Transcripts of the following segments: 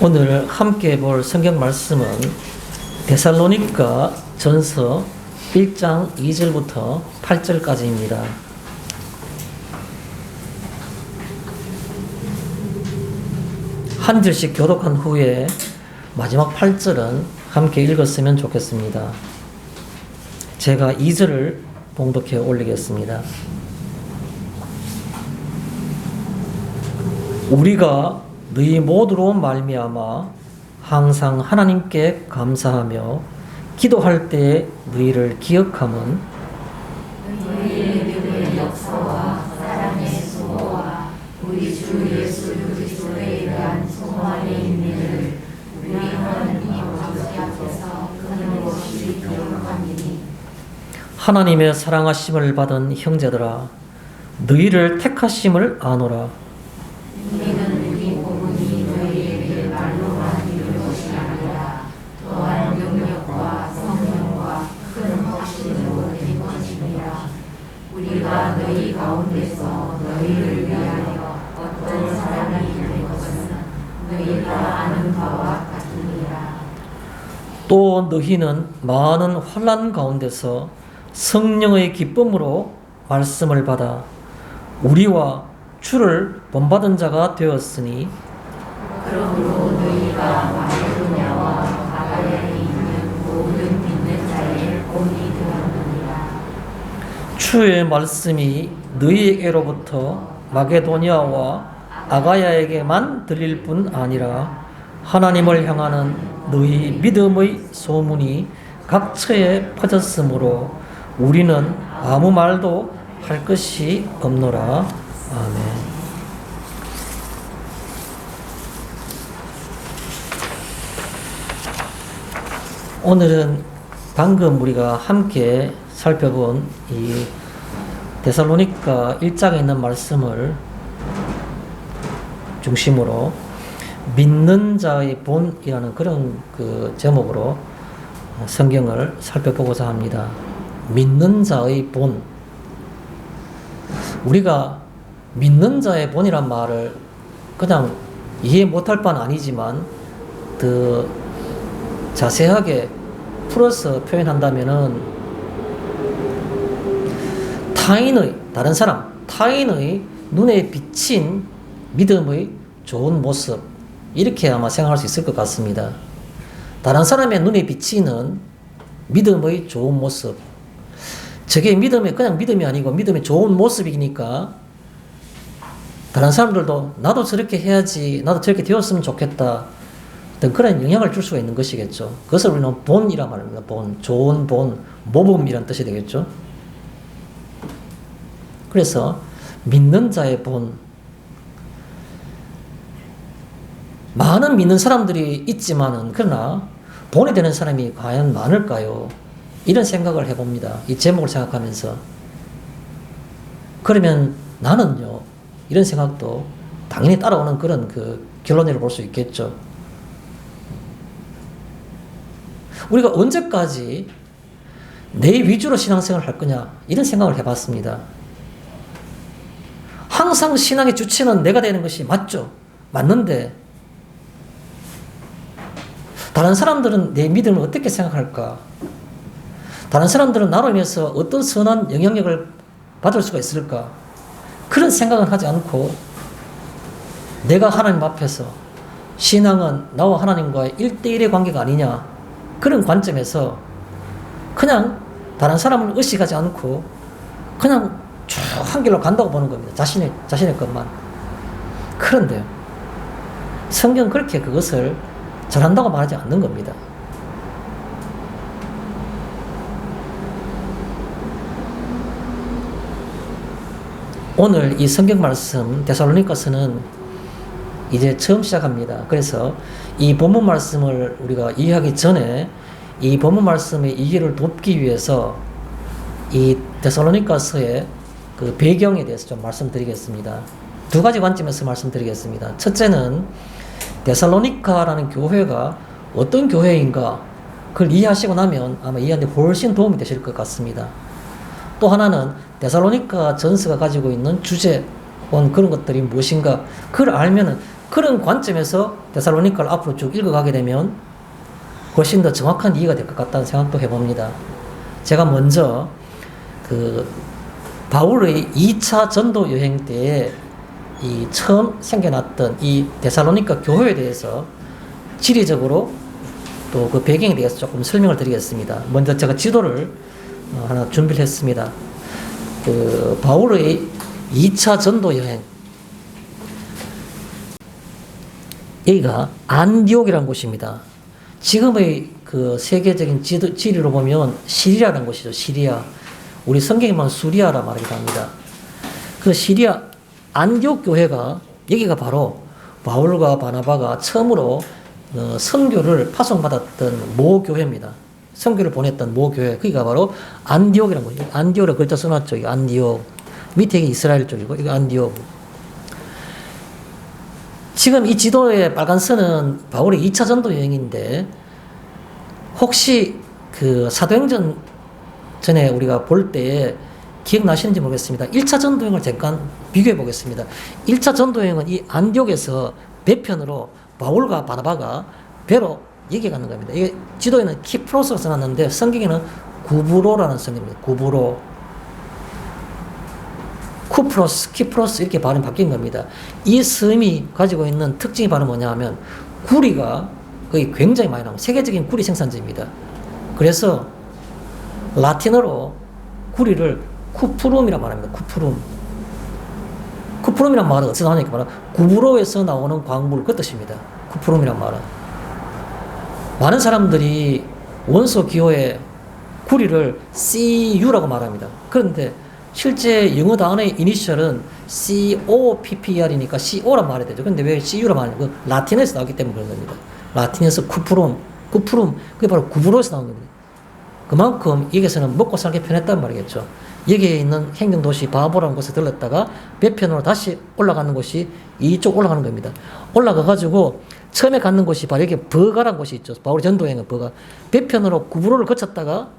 오늘 함께 볼 성경 말씀은 데살로니가 전서 1장 2절부터 8절까지입니다. 한 절씩 교독한 후에 마지막 8절은 함께 읽었으면 좋겠습니다. 제가 2절을 봉독해 올리겠습니다. 우리가 너희 모두로 말미암아 항상 하나님께 감사하며 기도할 때에 너희를 기억함은 너희의 믿음의 역사와 사랑의 수고와 우리 주 예수 그리스도에 대한 소망 안에 있는 우리 하나님 아버지 앞에서 끊임없이 기억함이니 하나님의 사랑하심을 받은 형제들아 너희를 택하심을 아노라. 우리는 우리 복음이 너희에게 말로만 이룬 것이 아니라 또한 능력과 성령과 큰 확신으로 된 것이니라. 우리가 너희 가운데서 너희를 위하여 어떤 사랑이 된 것은 너희가 아는 바와 같으니라. 또 너희는 많은 환난 가운데서 성령의 기쁨으로 말씀을 받아 우리와 주를 본받은 자가 되었으니 그러므로 너희가 마게도냐와 아가야에 있는 모든 믿는 자의 본이 되었느니라. 주의 말씀이 너희에게로부터 마게도니아와 아가야에게만 들릴 뿐 아니라 하나님을 향하는 너희 믿음의 소문이 각처에 퍼졌으므로 우리는 아무 말도 할 것이 없노라. 아멘. 오늘은 방금 우리가 함께 살펴본 이 데살로니가 1장에 있는 말씀을 중심으로 믿는 자의 본이라는 그런 제목으로 성경을 살펴보고자 합니다. 믿는 자의 본. 우리가 믿는 자의 본이란 말을 그냥 이해 못할 바는 아니지만 더 자세하게 풀어서 표현한다면은 다른 사람, 타인의 눈에 비친 믿음의 좋은 모습, 이렇게 아마 생각할 수 있을 것 같습니다. 다른 사람의 눈에 비치는 믿음의 좋은 모습. 저게 그냥 믿음이 아니고 믿음의 좋은 모습이니까 다른 사람들도 나도 저렇게 해야지, 나도 저렇게 되었으면 좋겠다, 어떤 그런 영향을 줄 수가 있는 것이겠죠. 그것을 우리는 본이라 말합니다. 본, 좋은 본, 모범이란 뜻이 되겠죠. 그래서 믿는 자의 본. 많은 믿는 사람들이 있지만은 그러나 본이 되는 사람이 과연 많을까요? 이런 생각을 해봅니다. 이 제목을 생각하면서. 그러면 나는요, 이런 생각도 당연히 따라오는 그런 결론으로 볼 수 있겠죠. 우리가 언제까지 내 위주로 신앙생활을 할 거냐, 이런 생각을 해봤습니다. 항상 신앙의 주체는 내가 되는 것이 맞죠. 맞는데 다른 사람들은 내 믿음을 어떻게 생각할까? 다른 사람들은 나로 인해서 어떤 선한 영향력을 받을 수가 있을까? 그런 생각은 하지 않고 내가 하나님 앞에서 신앙은 나와 하나님과의 1대1의 관계가 아니냐, 그런 관점에서 그냥 다른 사람을 의식하지 않고 그냥 쭉 한 길로 간다고 보는 겁니다. 자신의 것만. 그런데요, 성경은 그렇게 그것을 잘한다고 말하지 않는 겁니다. 오늘 이 성경 말씀 데살로니가서는 이제 처음 시작합니다. 그래서 이 본문 말씀을 우리가 이해하기 전에 이 본문 말씀의 이해를 돕기 위해서 이 데살로니가서의 배경에 대해서 좀 말씀드리겠습니다. 두 가지 관점에서 말씀드리겠습니다. 첫째는 데살로니가라는 교회가 어떤 교회인가, 그걸 이해하시고 나면 아마 이해하는 데 훨씬 도움이 되실 것 같습니다. 또 하나는 데살로니가 전서가 가지고 있는 주제, 그런 것들이 무엇인가, 그걸 알면은 그런 관점에서 데살로니가를 앞으로 쭉 읽어가게 되면 훨씬 더 정확한 이해가 될 것 같다는 생각도 해봅니다. 제가 먼저 바울의 2차 전도 여행 때에 이 처음 생겨났던 이 데살로니가 교회에 대해서 지리적으로 또 그 배경에 대해서 조금 설명을 드리겠습니다. 먼저 제가 지도를 하나 준비를 했습니다. 바울의 2차 전도 여행. 여기가 안디옥이라는 곳입니다. 지금의 그 세계적인 지리로 보면 시리아라는 곳이죠. 시리아. 우리 성경에 보면 수리아라 말하기도 합니다. 그 시리아 안디옥 교회가 여기가 바로 바울과 바나바가 처음으로 선교를 파송받았던 모교회입니다. 선교를 보냈던 모교회. 거기가 바로 안디옥이라는 거죠. 안디옥이라고 글자 써놨죠. 이게 안디옥. 밑에 이게 이스라엘 쪽이고, 이게 안디옥. 지금 이 지도의 빨간 선은 바울의 2차 전도 여행인데, 혹시 그 사도행전 전에 우리가 볼 때에 기억나시는지 모르겠습니다. 1차 전도 여행을 잠깐 비교해 보겠습니다. 1차 전도 여행은 이 안디옥에서 배편으로 바울과 바나바가 배로 여기 가는 겁니다. 이게 지도에는 키프로스가 써놨는데 성경에는 구브로라는 성입니다. 구브로. 쿠프로스, 키프로스 이렇게 발음이 바뀐 겁니다. 이 섬이 가지고 있는 특징이 바로 뭐냐 하면 구리가 거의 굉장히 많이 나옵니다. 세계적인 구리 생산지입니다. 그래서 라틴어로 구리를 쿠프룸이라고 말합니다. 쿠프룸. 쿠프룸이란 말은 어디서 나오냐니까 바로 구브로에서 나오는 광물 그 뜻입니다. 쿠프룸이란 말은. 많은 사람들이 원소 기호의 구리를 CU라고 말합니다. 그런데 실제 영어 단어의 이니셜은 COPPR이니까 CO란 말이 되죠. 그런데 왜 CU란 말이냐? 그 라틴에서 나오기 때문에 그런 겁니다. 라틴에서 쿠프룸, 그게 바로 구브로에서 나온 겁니다. 그만큼 여기서는 먹고 살기 편했단 말이겠죠. 여기에 있는 행정도시 바보라는 곳에 들렀다가 배편으로 다시 올라가는 곳이 이쪽 올라가는 겁니다. 올라가가지고 처음에 갖는 곳이 바로 여기 버가라는 곳이 있죠. 바울의 전도여행은 버가. 배편으로 구브로를 거쳤다가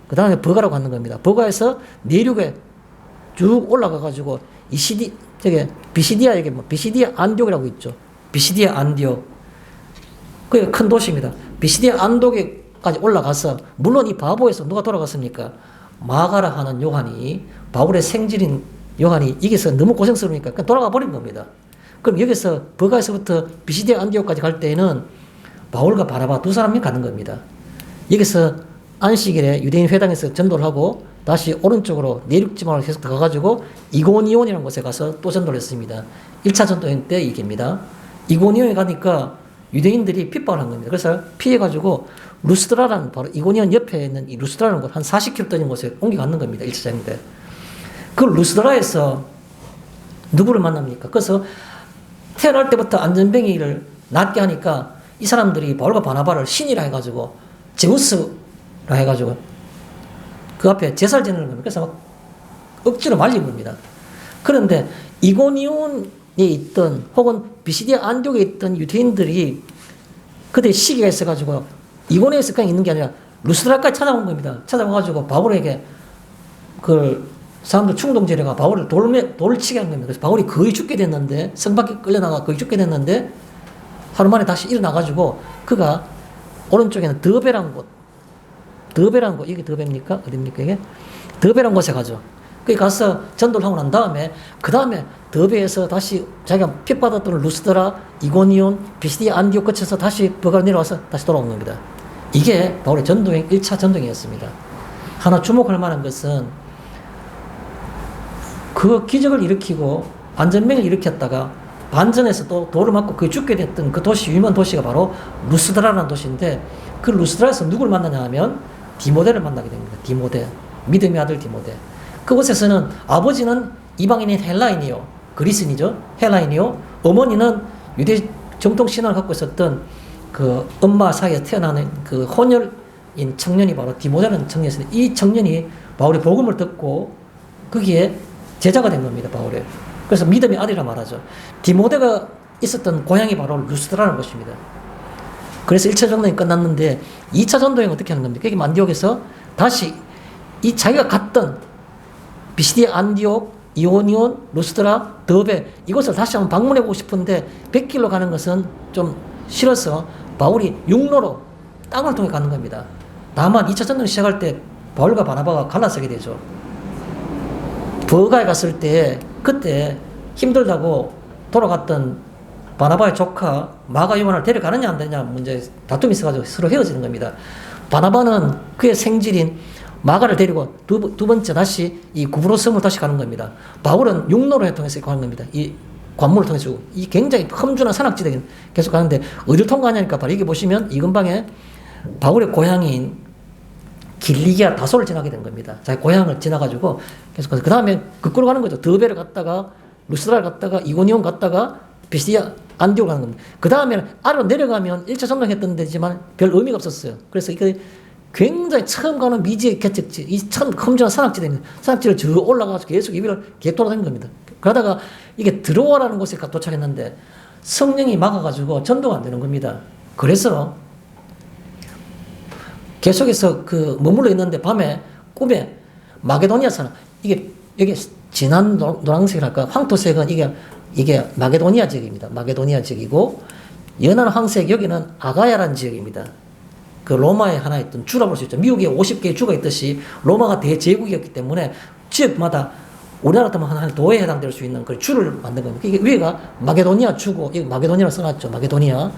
그 다음에 버가라고 하는 겁니다. 버가에서 내륙에 쭉 올라가가지고 비시디아 여기 비시디아 안디옥이라고 있죠. 비시디아 안디옥. 그게 큰 도시입니다. 비시디아 안디옥까지 올라가서 물론 이 바보에서 누가 돌아갔습니까? 마가라 하는 요한이 바울의 생질인 요한이 여기서 너무 고생스러우니까 그냥 돌아가 버린 겁니다. 그럼 여기서 버가에서부터 비시디아 안디옥까지 갈 때에는 바울과 바나바 두 사람이 가는 겁니다. 여기서 안식일에 유대인 회당에서 전도를 하고 다시 오른쪽으로 내륙지방으로 계속 들어가가지고 이고니온이라는 곳에 가서 또 전도를 했습니다. 1차 전도행 때 얘기입니다. 이고니온에 가니까 유대인들이 핍박을 한 겁니다. 그래서 피해가지고 루스드라라는 바로 이고니온 옆에 있는 이 루스드라라는 곳 한 40km 떨어진 곳에 옮겨갔는 겁니다. 1차 전도행 때. 그 루스드라에서 누구를 만납니까? 그래서 태어날 때부터 안전뱅이를 낫게 하니까 이 사람들이 바울과 바나바를 신이라 해가지고 제우스라 해가지고 그 앞에 제사를 지내는 겁니다. 그래서 막 억지로 말린 겁니다. 그런데 이고니온에 있던 혹은 비시디아 안디옥에 있던 유대인들이 그때 시기가 있어가지고 이고니온에서 그냥 있는 게 아니라 루스드라까지 찾아온 겁니다. 찾아와가지고 바울에게 그 사람들 충동지려가 바울을 돌치게 한 겁니다. 그래서 바울이 거의 죽게 됐는데 성 밖에 끌려나가 거의 죽게 됐는데 하루 만에 다시 일어나가지고 그가 오른쪽에는 더베라는 곳 이게 더베입니까? 어딥니까 이게? 더베라는 곳에 가죠. 거기 가서 전도를 하고 난 다음에 그 다음에 더베에서 다시 자기가 핍받았던 루스드라, 이고니온, 비시디아 안디옥 거쳐서 다시 버가로 내려와서 다시 돌아온 겁니다. 이게 바울의 전도행 1차 전도행이었습니다. 하나 주목할 만한 것은 그 기적을 일으키고 안전맹을 일으켰다가 반전에서 또 돌을 맞고 거의 죽게 됐던 그 도시, 유명한 도시가 바로 루스드라라는 도시인데 그 루스드라에서 누구를 만나냐 하면 디모데를 만나게 됩니다. 디모데. 믿음의 아들 디모데. 그곳에서는 아버지는 이방인인 헬라인이요. 그리스인이죠. 헬라인이요. 어머니는 유대 정통 신앙을 갖고 있었던 그 엄마 사이에 태어나는 그 혼혈인 청년이 바로 디모데라는 청년이었는데 이 청년이 바울의 복음을 듣고 거기에 제자가 된 겁니다. 바울의. 그래서 믿음의 아들이라 말하죠. 디모데가 있었던 고향이 바로 루스드라는 곳입니다. 그래서 1차 전도행이 끝났는데 2차 전도행은 어떻게 하는 겁니까? 여기 안디옥에서 다시 이 자기가 갔던 비시디아 안디옥, 이오니온, 루스드라, 더베 이곳을 다시 한번 방문해 보고 싶은데 100길로 가는 것은 좀 싫어서 바울이 육로로 땅을 통해 가는 겁니다. 다만 2차 전쟁 시작할 때 바울과 바나바가 갈라서게 되죠. 버가에 갔을 때 그때 힘들다고 돌아갔던 바나바의 조카 마가 요한을 데려가느냐 안 되느냐 문제 다툼이 있어가지고 서로 헤어지는 겁니다. 바나바는 그의 생질인 마가를 데리고 두 번째 다시 이 구브로 섬을 다시 가는 겁니다. 바울은 육로를 통해서 가는 겁니다. 이 관문을 통해서 이 굉장히 험준한 산악지대 계속 가는데 어디를 통과하냐니까 바로 여기 보시면 이 근방에 바울의 고향인 길리기아 다소를 지나게 된 겁니다. 자기 고향을 지나가지고 계속 그 다음에 거꾸로 가는 거죠. 더베를 갔다가 루스드라를 갔다가 이고니온 갔다가 피시디아 안디오 가는 겁니다. 그 다음에 아래로 내려가면 1차 점령했던 데지만 별 의미가 없었어요. 그래서 이게 굉장히 처음 가는 미지의 개척지, 이 참 험준한 산악지대입니다. 산악지를 저 올라가서 계속 이별을 계속 돌아다닌 겁니다. 그러다가 이게 드로아라는 곳에 도착했는데 성령이 막아가지고 전도가 안 되는 겁니다. 그래서 계속해서 그 머물러 있는데 밤에 꿈에 마게도니아 사람, 이게 진한 노란색이랄까 황토색은 이게 마게도니아 지역입니다. 마게도니아 지역이고 연한 황색 여기는 아가야라는 지역입니다. 그 로마의 하나 있던 주라 볼 수 있죠. 미국에 50개의 주가 있듯이 로마가 대제국이었기 때문에 지역마다 우리나라 같으면 한 도에 해당될 수 있는 그 주를 만든 겁니다. 이게 위에가 마게도니아 주고, 여기 마게도니아를 써놨죠. 마게도니아.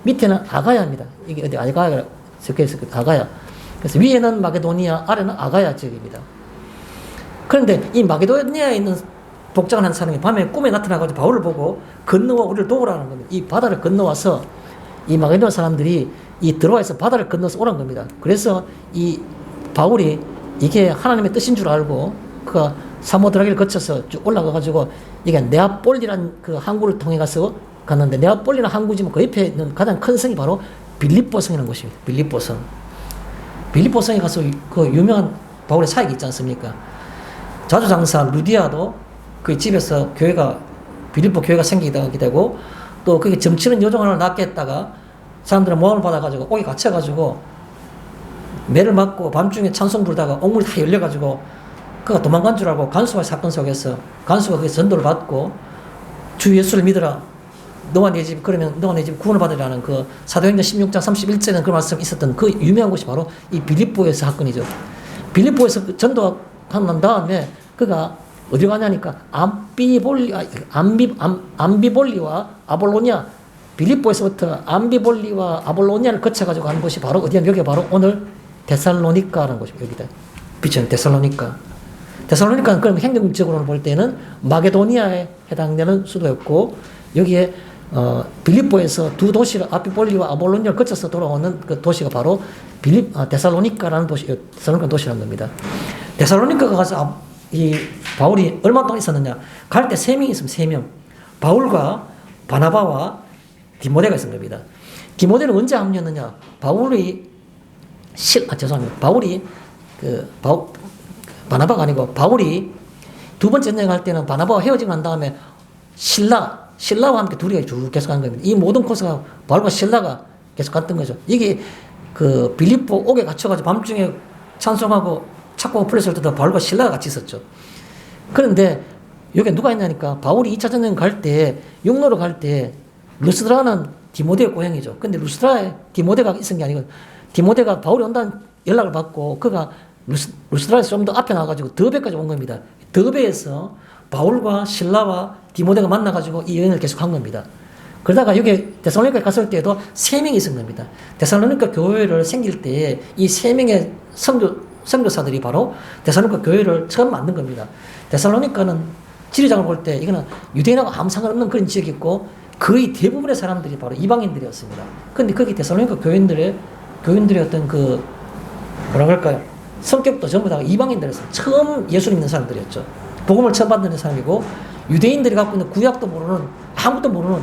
밑에는 아가야입니다. 이게 어디 아가야 적혀있을 거예요. 아가야. 그래서 위에는 마게도니아, 아래는 아가야 지역입니다. 그런데 이 마게도니아에 있는 독장을 한 사람이 밤에 꿈에 나타나가지고 바울을 보고 건너와 우리를 도우라는 겁니다. 이 바다를 건너와서 이 마게도니아 사람들이 이 드로아에서 바다를 건너서 오란 겁니다. 그래서 이 바울이 이게 하나님의 뜻인 줄 알고 그가 사모드라기를 거쳐서 쭉 올라가가지고 이게 네아폴리라는 그 항구를 통해 가서 갔는데 네아폴리는 항구지만 그 옆에 있는 가장 큰 성이 바로 빌립보성이라는 곳입니다. 빌립보성. 빌립보성에 가서 그 유명한 바울의 사역이 있지 않습니까? 자주장사 루디아도 그 집에서 빌립보 교회가 생기게 되고 또 그게 점치는 여종 하나를 낳게 했다가 사람들은 모함을 받아가지고 옥에 갇혀가지고 매를 맞고 밤중에 찬송 부르다가 옥문이 다 열려가지고 그가 도망간 줄 알고 간수가 사건 속에서 간수가 거기서 전도를 받고 주 예수를 믿어라. 너와 내 집, 그러면 너와 내 집 구원을 받으라는 그 사도행전 16장 31절에는 그 말씀이 있었던 그 유명한 곳이 바로 이 빌립보에서 사건이죠. 빌립보에서 전도하고 난 다음에 그가 어디 가냐니까 암비볼리와 아볼로니아, 빌립보에서부터 암비볼리와 아볼로니아를 거쳐가지고 가는 곳이 바로 어디냐, 여기가 바로 오늘 데살로니카라는 곳입니다. 여기다 비치는 데살로니카. 데살로니카는 그럼 행정적으로 볼 때는 마게도니아에 해당되는 수도였고 여기에 빌립보에서 두 도시를 아비볼리와 아볼로니아를 거쳐서 돌아오는 그 도시가 바로 데살로니카라는 데살로니카 도시라는 겁니다. 데살로니카가 가서 이 바울이 얼마 동안 있었느냐? 갈 때 3명이 있으면 3명. 바울과 바나바와 디모데가 있은 겁니다. 디모데는 언제 합류했느냐? 바울이 바나바가 아니고 바울이 두 번째 여행할 때는 바나바와 헤어지고 난 다음에 신라와 함께 둘이 쭉 계속 간 겁니다. 이 모든 코스가 바울과 신라가 계속 갔던 거죠. 이게 그 빌립보 옥에 갇혀가지고 밤중에 찬송하고 찾고 플레스를 때도 바울과 신라가 같이 있었죠. 그런데 여기 누가 있냐니까 바울이 2차 전쟁 갈 때 육로로 갈 때 루스드라는 디모데의 고향이죠. 근데 루스드라에 디모데가 있은 게 아니고 디모데가 바울이 온다는 연락을 받고 그가 루스드라에서 좀 더 앞에 나와가지고 더베까지 온 겁니다. 더베에서 바울과 신라와 디모데가 만나가지고 이 여행을 계속 한 겁니다. 그러다가 여기 데살로니카에 갔을 때도 3명이 있은 겁니다. 데살로니카 교회를 생길 때 이 3명의 선교사들이 바로 데살로니카 교회를 처음 만든 겁니다. 데살로니카는 지리장을 볼 때 이거는 유대인하고 아무 상관없는 그런 지역이었고 거의 대부분의 사람들이 바로 이방인들이었습니다. 근데 거기 데살로니카 교인들의 어떤 그 뭐라 그럴까요? 성격도 전부 다 이방인들이었어요. 처음 예수 믿는 사람들이었죠. 복음을 처음 받는 사람이고 유대인들이 갖고 있는 구약도 모르는 아무것도 모르는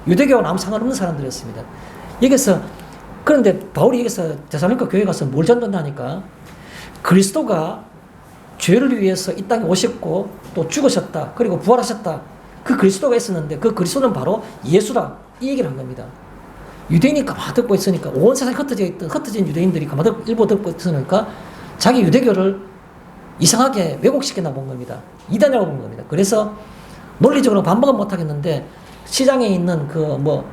유대교와는 아무 상관없는 사람들이었습니다. 여기서 그런데 바울이 여기서 데살로니카 교회 가서 뭘 전도하니까 그리스도가 죄를 위해서 이 땅에 오셨고 또 죽으셨다. 그리고 부활하셨다. 그 그리스도가 있었는데 그 그리스도는 바로 예수다. 이 얘기를 한 겁니다. 유대인이 가만 듣고 있으니까 온 세상에 흩어진 유대인들이 가만 일부 듣고 있으니까 자기 유대교를 이상하게 왜곡시켰나 본 겁니다. 이단이라고 본 겁니다. 그래서 논리적으로 반박은 못 하겠는데 시장에 있는 그 뭐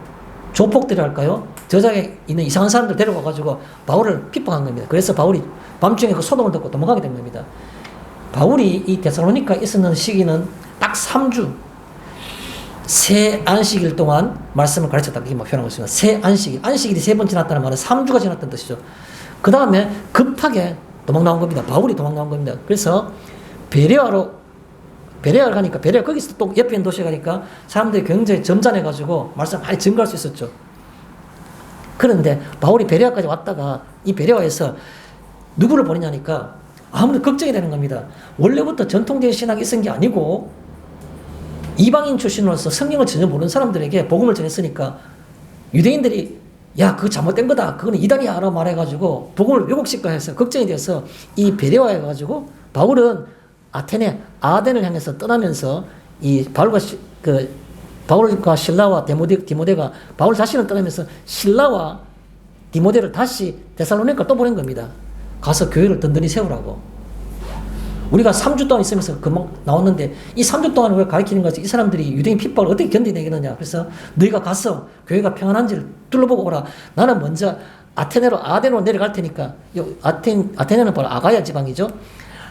조폭들이랄까요? 저장에 있는 이상한 사람들 데려가가지고 바울을 핍박한 겁니다. 그래서 바울이 밤중에 그 소동을 듣고 도망가게 된 겁니다. 바울이 이 데살로니카에 있었는 시기는 딱 3주, 새 안식일 동안 말씀을 가르쳤다. 이렇게 표현하고 있습니다. 새 안식일. 안식일이 3번 지났다는 말은 3주가 지났다는 뜻이죠. 그 다음에 급하게 도망 나온 겁니다. 바울이 도망 나온 겁니다. 그래서 베레아를 가니까, 베레아 거기서 또 옆에 있는 도시에 가니까 사람들이 굉장히 점잖해가지고 말씀 많이 증거할 수 있었죠. 그런데 바울이 베레아까지 왔다가 이 베레아에서 누구를 보내냐니까 아무래도 걱정이 되는 겁니다. 원래부터 전통적인 신학이 있은 게 아니고 이방인 출신으로서 성경을 전혀 모르는 사람들에게 복음을 전했으니까 유대인들이 야, 그거 잘못된 거다. 그거는 이단이야. 라고 말해가지고 복음을 왜곡시킬까 해서 걱정이 돼서 이 베레아에 가지고 바울은 아덴을 향해서 떠나면서 이 바울과 실라와 디모데가 바울 자신을 떠나면서 실라와 디모데를 다시 데살로니가 또 보낸 겁니다. 가서 교회를 든든히 세우라고. 우리가 3주 동안 있으면서 금방 나왔는데 이 3주 동안 왜 가르치는 거지? 이 사람들이 유대인 핍박을 어떻게 견디내겠느냐. 그래서 너희가 가서 교회가 평안한지를 둘러보고 오라. 나는 먼저 아테네로 내려갈 테니까. 아테네는 바로 아가야 지방이죠.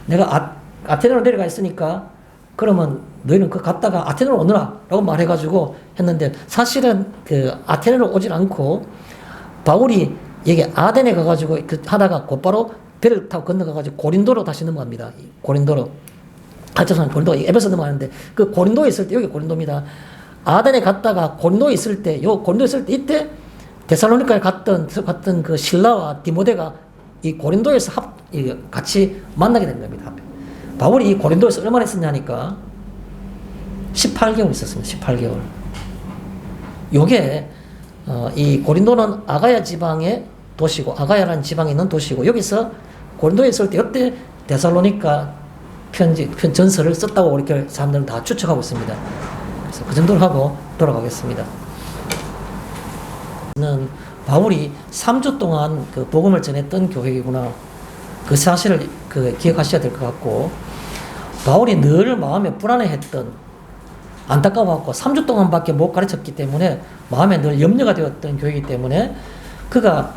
내가 아테네로 내려가 있으니까 그러면 너희는 그 갔다가 아테네로 오너라 라고 말해가지고 했는데 사실은 그 아테네로 오질 않고 바울이 여기 아덴에 가가지고 하다가 곧바로 배를 타고 건너가가지고 고린도로 다시 넘어갑니다. 고린도로. 고린도, 에베소 넘어가는데 그 고린도에 있을 때, 여기 고린도입니다. 아덴에 갔다가 고린도에 있을 때, 이때 데살로니카에 갔던 그 실라와 디모데가 이 고린도에서 같이 만나게 된 겁니다. 바울이 이 고린도에서 얼마나 있었냐니까 18개월 있었습니다. 18개월. 요게 이 고린도는 아가야 지방의 도시고 아가야라는 지방에 있는 도시고 여기서 고린도에 있을 때 이때 데살로니가 전서를 썼다고 이렇게 사람들은 다 추측하고 있습니다. 그래서 그 정도로 하고 돌아가겠습니다. 바울이 3주 동안 그 복음을 전했던 교회이구나. 그 사실을 기억하셔야 될 것 같고 바울이 늘 마음에 불안해했던 안타까워갖고 3주 동안밖에 못 가르쳤기 때문에 마음에 늘 염려가 되었던 교회이기 때문에 그가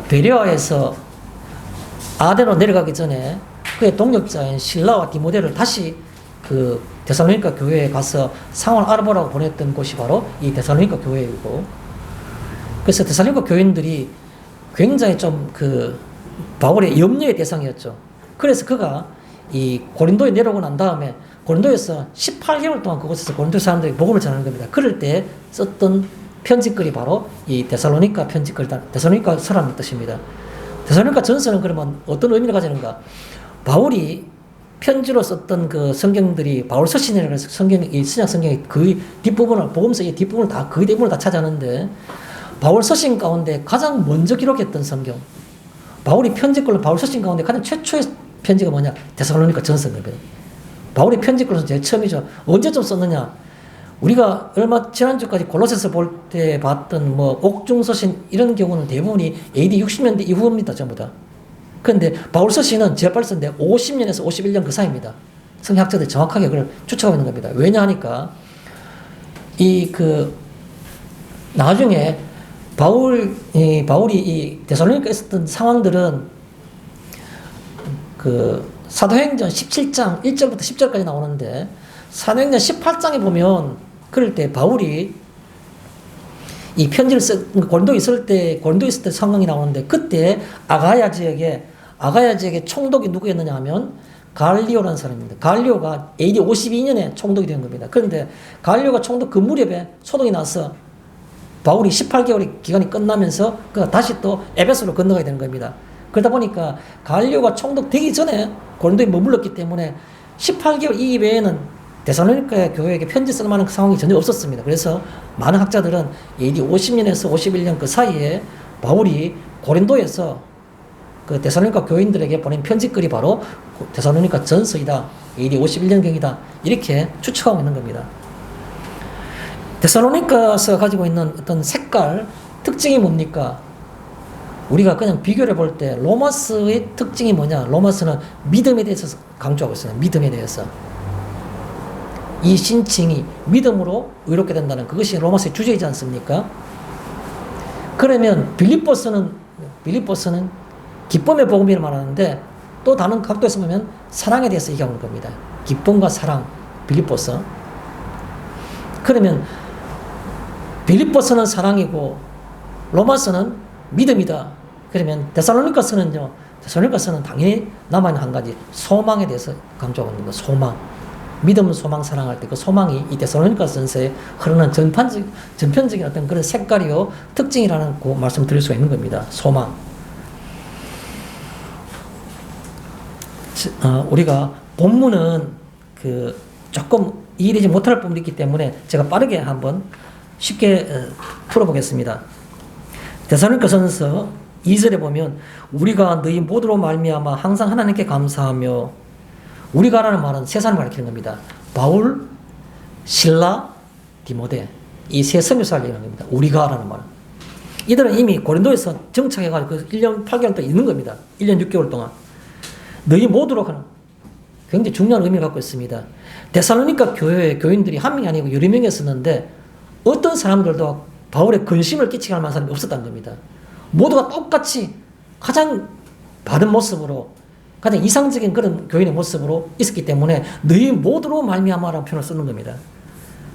베레아에서 아덴으로 내려가기 전에 그의 동역자인 실라와 디모데를 다시 그 데살로니가 교회에 가서 상황을 알아보라고 보냈던 곳이 바로 이 데살로니가 교회이고 그래서 데살로니가 교인들이 굉장히 좀 바울의 염려의 대상이었죠. 그래서 그가 이 고린도에 내려오고 난 다음에 고린도에서 18개월 동안 그곳에서 고린도 사람들에게 복음을 전하는 겁니다. 그럴 때 썼던 편지글이 바로 이 데살로니가 편지글이다. 데살로니가 서라는 뜻입니다. 데살로니가 전서는 그러면 어떤 의미를 가지는가? 바울이 편지로 썼던 그 성경들이 바울 서신이라고 해서 이 신약 성경의 거의 뒷부분을, 복음서의 뒷부분을 거의 대부분을 다 차지하는데 바울 서신 가운데 가장 먼저 기록했던 성경. 바울이 편지글로 바울 서신 가운데 가장 최초의 편지가 뭐냐? 데살로니가 전서입니다. 바울이 편지글로서 제일 처음이죠. 언제쯤 썼느냐? 우리가 지난주까지 골로새서 볼 때 봤던 옥중서신 이런 경우는 대부분이 AD 60년대 이후입니다. 전부 다. 그런데 바울 서신은 제일 빨리 썼는데 50년에서 51년 그 사이입니다. 성경학자들이 정확하게 그걸 추측하고 있는 겁니다. 왜냐 하니까 나중에 바울이 이 데살로니가에 있었던 상황들은 사도행전 17장 1절부터 10절까지 나오는데 사도행전 18장에 보면 그럴 때 바울이 이 편지를 고린도에 있을 때 상황이 나오는데 그때 아가야 지역에 총독이 누구였느냐 하면 갈리오라는 사람입니다. 갈리오가 AD 52년에 총독이 된 겁니다. 그런데 갈리오가 총독 그 무렵에 소동이 나서 바울이 18개월의 기간이 끝나면서 그가 다시 또 에베소로 건너가야 되는 겁니다. 그러다 보니까 갈리오가 총독 되기 전에 고린도에 머물렀기 때문에 18개월 이외에는 데살로니가 교회에게 편지 쓸 만한 상황이 전혀 없었습니다. 그래서 많은 학자들은 AD 50년에서 51년 그 사이에 바울이 고린도에서 그 데살로니가 교인들에게 보낸 편지글이 바로 데살로니가 전서이다. AD 51년경이다. 이렇게 추측하고 있는 겁니다. 데살로니가서 가지고 있는 어떤 색깔, 특징이 뭡니까? 우리가 그냥 비교를 볼 때 로마서의 특징이 뭐냐? 로마서는 믿음에 대해서 강조하고 있어요. 믿음에 대해서. 이 신칭이 믿음으로 의롭게 된다는 그것이 로마서의 주제이지 않습니까? 그러면 빌립보서는 기쁨의 복음이라 말하는데 또 다른 각도에서 보면 사랑에 대해서 얘기하는 겁니다. 기쁨과 사랑, 빌립보서. 그러면 빌립보서는 사랑이고 로마서는 믿음이다. 그러면 데살로니가서는요. 데살로니가서는 당연히 남아있는 한 가지 소망에 대해서 강조하고 있는 겁니다. 소망. 믿음, 소망, 사랑할 때 그 소망이 이 데살로니가서에 흐르는 전편적인 어떤 그런 색깔이요 특징이라는 그 말씀을 드릴 수가 있는 겁니다. 소망. 우리가 본문은 그 조금 이해되지 못할 부분이 있기 때문에 제가 빠르게 한번 쉽게 풀어보겠습니다. 데살로니가서서 2절에 보면 우리가 너희 모두로 말미암아 항상 하나님께 감사하며 우리가라는 말은 세 사람을 가리키는 겁니다. 바울, 실라, 디모데 이 세 선교사를 얘기하는 겁니다. 우리가라는 말은 이들은 이미 고린도에서 정착해가지고 1년 8개월 동안 있는 겁니다. 1년 6개월 동안 너희 모두로 하는 굉장히 중요한 의미를 갖고 있습니다. 데살로니가 교회의 교인들이 한 명이 아니고 여러 명이었었는데 어떤 사람들도 바울의 근심을 끼치게 할 만한 사람이 없었다는 겁니다. 모두가 똑같이 가장 바른 모습으로 가장 이상적인 그런 교인의 모습으로 있었기 때문에 너희 모두로 말미암아라는 표현을 쓰는 겁니다.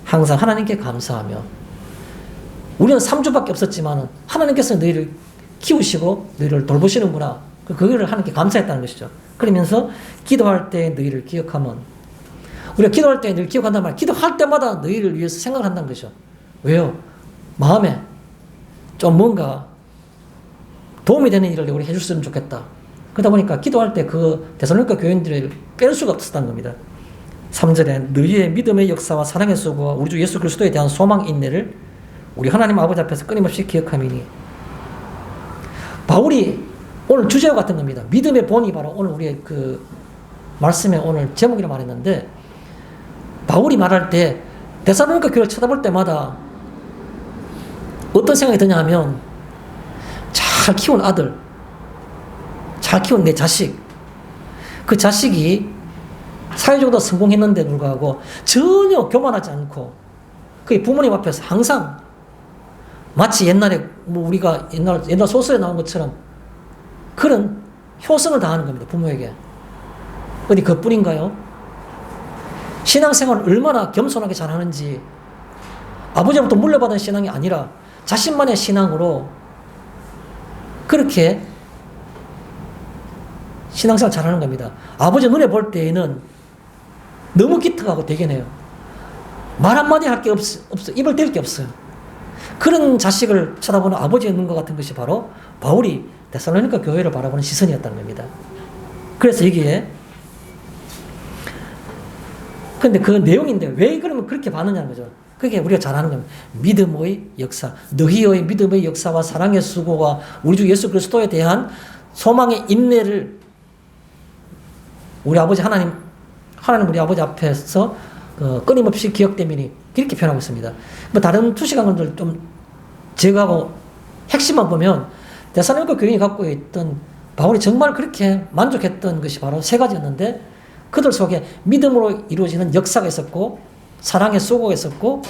항상 하나님께 감사하며 우리는 3주밖에 없었지만 하나님께서 너희를 키우시고 너희를 돌보시는구나. 그거를 하나님께 감사했다는 것이죠. 그러면서 기도할 때 너희를 기억하면 우리가 기도할 때 너희를 기억한단 말이야. 기도할 때마다 너희를 위해서 생각을 한다는 거죠. 왜요? 마음에 좀 뭔가 도움이 되는 일을 우리 해줬으면 좋겠다. 그러다 보니까 기도할 때 그 데살로니가 교인들을 뺄 수가 없었다는 겁니다. 3절에 너희의 믿음의 역사와 사랑의 수고와 우리 주 예수 그리스도에 대한 소망 인내를 우리 하나님 아버지 앞에서 끊임없이 기억함이니 바울이 오늘 주제와 같은 겁니다. 믿음의 본이 바로 오늘 우리의 그 말씀의 오늘 제목이라 말했는데 바울이 말할 때 데살로니가 교회를 쳐다볼 때마다 어떤 생각이 드냐 하면 잘 키운 아들, 잘 키운 내 자식, 그 자식이 사회적으로 성공했는데 불구하고 전혀 교만하지 않고 그 부모님 앞에서 항상 마치 옛날에 뭐 우리가 옛날 소설에 나온 것처럼 그런 효성을 다하는 겁니다. 부모에게. 어디 그뿐인가요? 신앙생활을 얼마나 겸손하게 잘하는지 아버지로부터 물려받은 신앙이 아니라 자신만의 신앙으로 그렇게 신앙생활 잘하는 겁니다. 아버지 눈에 볼 때에는 너무 기특하고 대견해요. 말 한마디 할 게 없어. 입을 댈 게 없어요. 그런 자식을 쳐다보는 아버지의 눈과 같은 것이 바로 바울이 데살로니가 교회를 바라보는 시선이었다는 겁니다. 그래서 여기에 근데 그 내용인데 왜 그러면 그렇게 봤느냐는 거죠. 그게 우리가 잘 아는 겁니다. 믿음의 역사, 너희의 믿음의 역사와 사랑의 수고가 우리 주 예수 그리스도에 대한 소망의 인내를 우리 아버지 하나님 우리 아버지 앞에서 끊임없이 기억되미니 이렇게 표현하고 있습니다. 뭐 다른 투시강원들 좀 제거하고 핵심만 보면 데살로니가 교인이 갖고 있던 바울이 정말 그렇게 만족했던 것이 바로 세 가지였는데 그들 속에 믿음으로 이루어지는 역사가 있었고 사랑의 수고가 있었고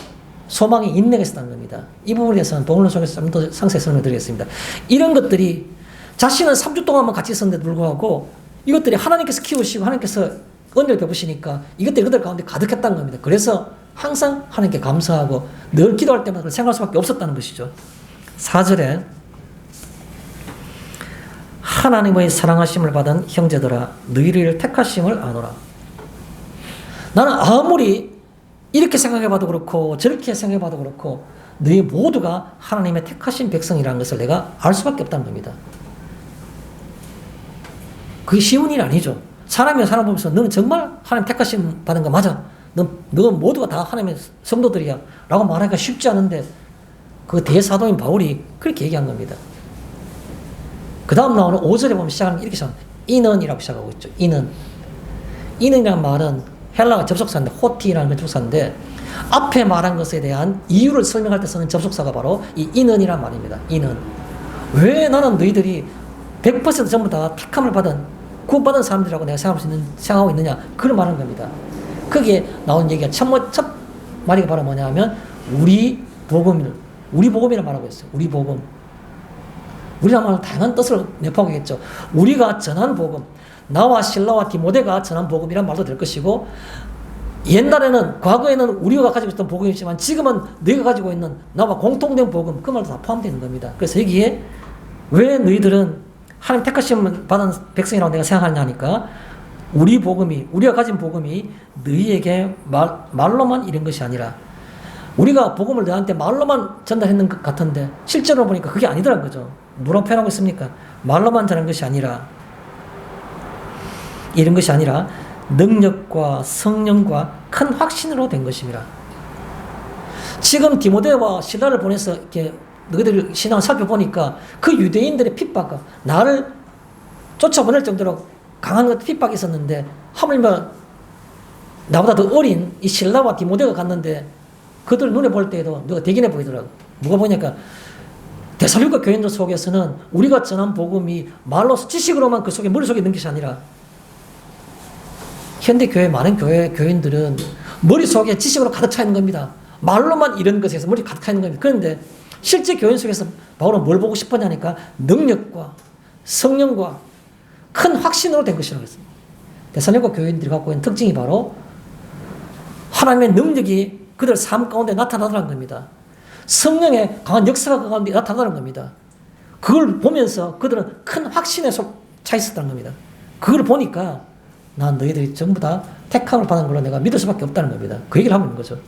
소망의 인내가 있었다는 겁니다. 이 부분에 대해서는 본문 속에서 좀 더 상세히 설명드리겠습니다. 이런 것들이 자신은 3주 동안만 같이 있었는데도 불구하고 이것들이 하나님께서 키우시고 하나님께서 은혜를 베푸시니까 이것들이 그들 가운데 가득했다는 겁니다. 그래서 항상 하나님께 감사하고 늘 기도할 때마다 생각할 수밖에 없었다는 것이죠. 4절에 하나님의 사랑하심을 받은 형제들아 너희를 택하심을 아노라. 나는 아무리 이렇게 생각해봐도 그렇고 저렇게 생각해봐도 그렇고 너희 모두가 하나님의 택하신 백성이라는 것을 내가 알 수밖에 없다는 겁니다. 그게 쉬운 일이 아니죠. 사람이 사람 보면서 너는 정말 하나님 택하심 받은 거 맞아. 너 모두가 다 하나님의 성도들이야. 라고 말하기가 쉽지 않은데 그 대사도인 바울이 그렇게 얘기한 겁니다. 그 다음 나오는 5절에 보면 시작하는 이렇게 시작합니다. 인은이라고 시작하고 있죠. 인은. 인은이라는 말은 헬라어 접속사인데 호티라는 건 접속사인데 앞에 말한 것에 대한 이유를 설명할 때 쓰는 접속사가 바로 이 인은이란 말입니다. 인은. 왜 나는 너희들이 100% 전부 다 택함을 받은 구원받은 사람들이라고 내가 생각하고 있느냐? 그걸 말하는 겁니다. 거기에 나온 얘기가 첫 마디가 바로 뭐냐 하면 우리 복음이라 말하고 있어요. 우리 복음. 우리라면 다양한 뜻을 내포하고 있겠죠. 우리가 전한 복음, 나와 실라와 디모데가 전한 복음이란 말도 될 것이고, 옛날에는 과거에는 우리가 가지고 있던 복음이지만 지금은 너희가 가지고 있는 나와 공통된 복음, 그 말도 다 포함되는 겁니다. 그래서 여기에 왜 너희들은 하나님 택하심 받은 백성이라고 내가 생각하느냐 하니까, 우리 복음이, 우리가 가진 복음이 너희에게 말로만 이런 것이 아니라, 우리가 복음을 너한테 말로만 전달했는 것 같은데 실제로 보니까 그게 아니더란 거죠. 뭐라고 표현하고 있습니까? 말로만 전한 것이 아니라, 이런 것이 아니라 능력과 성령과 큰 확신으로 된 것입니다. 지금 디모데와 실라를 보내서 이렇게 너희들 신앙을 살펴보니까 그 유대인들의 핍박과 나를 쫓아보낼 정도로 강한 핍박이 있었는데, 하물며 나보다 더 어린 이 실라와 디모데가 갔는데 그들 눈에 볼 때에도 누가 대견해 보이더라고. 누가 보니까 데살로니가 교인들 속에서는 우리가 전한 복음이 말로 지식으로만 그 속에 머릿속에 있는 것이 아니라, 현대 교회 많은 교인들은 머릿속에 지식으로 가득 차 있는 겁니다. 말로만 이런 것에서 머리 가득 차 있는 겁니다. 그런데 실제 교인 속에서 바울은 뭘 보고 싶었냐니까 능력과 성령과 큰 확신으로 된 것이라고 했습니다. 데살로니가 교인들이 갖고 있는 특징이 바로 하나님의 능력이 그들 삶 가운데 나타나더라는 겁니다. 성령의 강한 역사가 그 가운데 나타나는 겁니다. 그걸 보면서 그들은 큰 확신에 차 있었다는 겁니다. 그걸 보니까 난 너희들이 전부 다 택함을 받은 걸로 내가 믿을 수밖에 없다는 겁니다. 그 얘기를 하고 있는 거죠.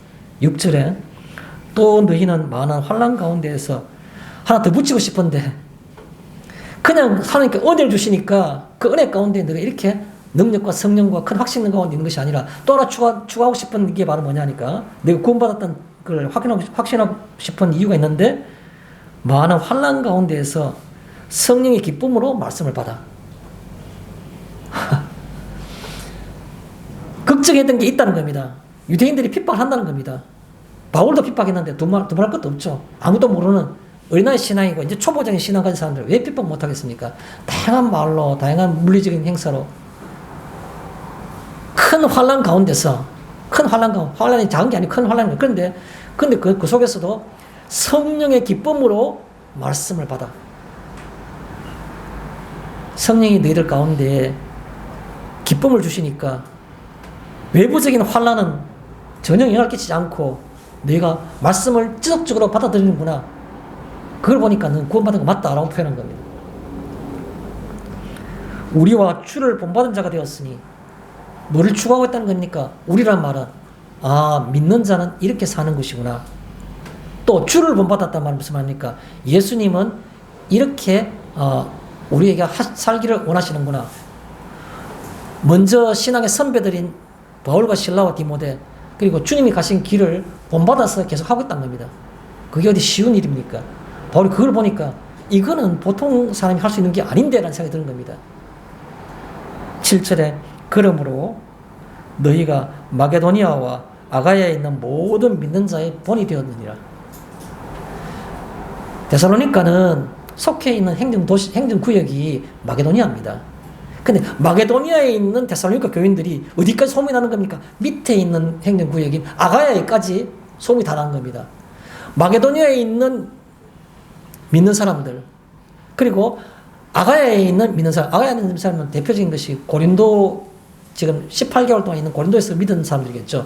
6절에 또 너희는 많은 환난 가운데에서 하나 더 붙이고 싶은데, 그냥 하나님께 은혜를 주시니까 그 은혜 가운데 너가 이렇게 능력과 성령과 큰 확신 가운데 있는 것이 아니라, 또 하나 추가하고 싶은 게 바로 뭐냐니까, 내가 구원받았던 걸 확신하고 싶은 이유가 있는데, 많은 환난 가운데에서 성령의 기쁨으로 말씀을 받아. 걱정했던 게 있다는 겁니다. 유대인들이 핍박을 한다는 겁니다. 바울도 핍박했는데 두말할 것도 없죠. 아무도 모르는 어린아이 신앙이고 이제 초보적인 신앙 가진 사람들 왜 핍박 못하겠습니까? 다양한 말로, 다양한 물리적인 행사로 큰 환난 가운데서, 환난이 작은 게 아니고 큰 환난이에요. 그런데 그 속에서도 성령의 기쁨으로 말씀을 받아. 성령이 너희들 가운데 기쁨을 주시니까 외부적인 환난은 전혀 영향을 끼치지 않고 너희가 말씀을 지속적으로 받아들이는구나. 그걸 보니까 넌 구원받은 거 맞다라고 표현한 겁니다. 우리와 주를 본받은 자가 되었으니, 뭐를 추구하고 있다는 겁니까? 우리란 말은 믿는 자는 이렇게 사는 것이구나. 또 주를 본받았단 말은 무슨 말입니까? 예수님은 이렇게 우리에게 살기를 원하시는구나. 먼저 신앙의 선배들인 바울과 실라와 디모데, 그리고 주님이 가신 길을 본받아서 계속 하고 있다는 겁니다. 그게 어디 쉬운 일입니까? 바울이 그걸 보니까 이거는 보통 사람이 할 수 있는 게 아닌데 라는 생각이 드는 겁니다. 7절에 그러므로 너희가 마게도니아와 아가야에 있는 모든 믿는 자의 본이 되었느니라. 데살로니가는 속해 있는 행정구역이 마게도니아입니다. 근데 마게도니아에 있는 데살로니가 교인들이 어디까지 소문이 나는 겁니까? 밑에 있는 행정구역인 아가야에까지 소문이 다 나는 겁니다. 마게도니아에 있는 믿는 사람들, 그리고 아가야에 있는 믿는 사람, 아가야에 있는 사람은 대표적인 것이 고린도, 지금 18개월 동안 있는 고린도에서 믿은 사람들이겠죠.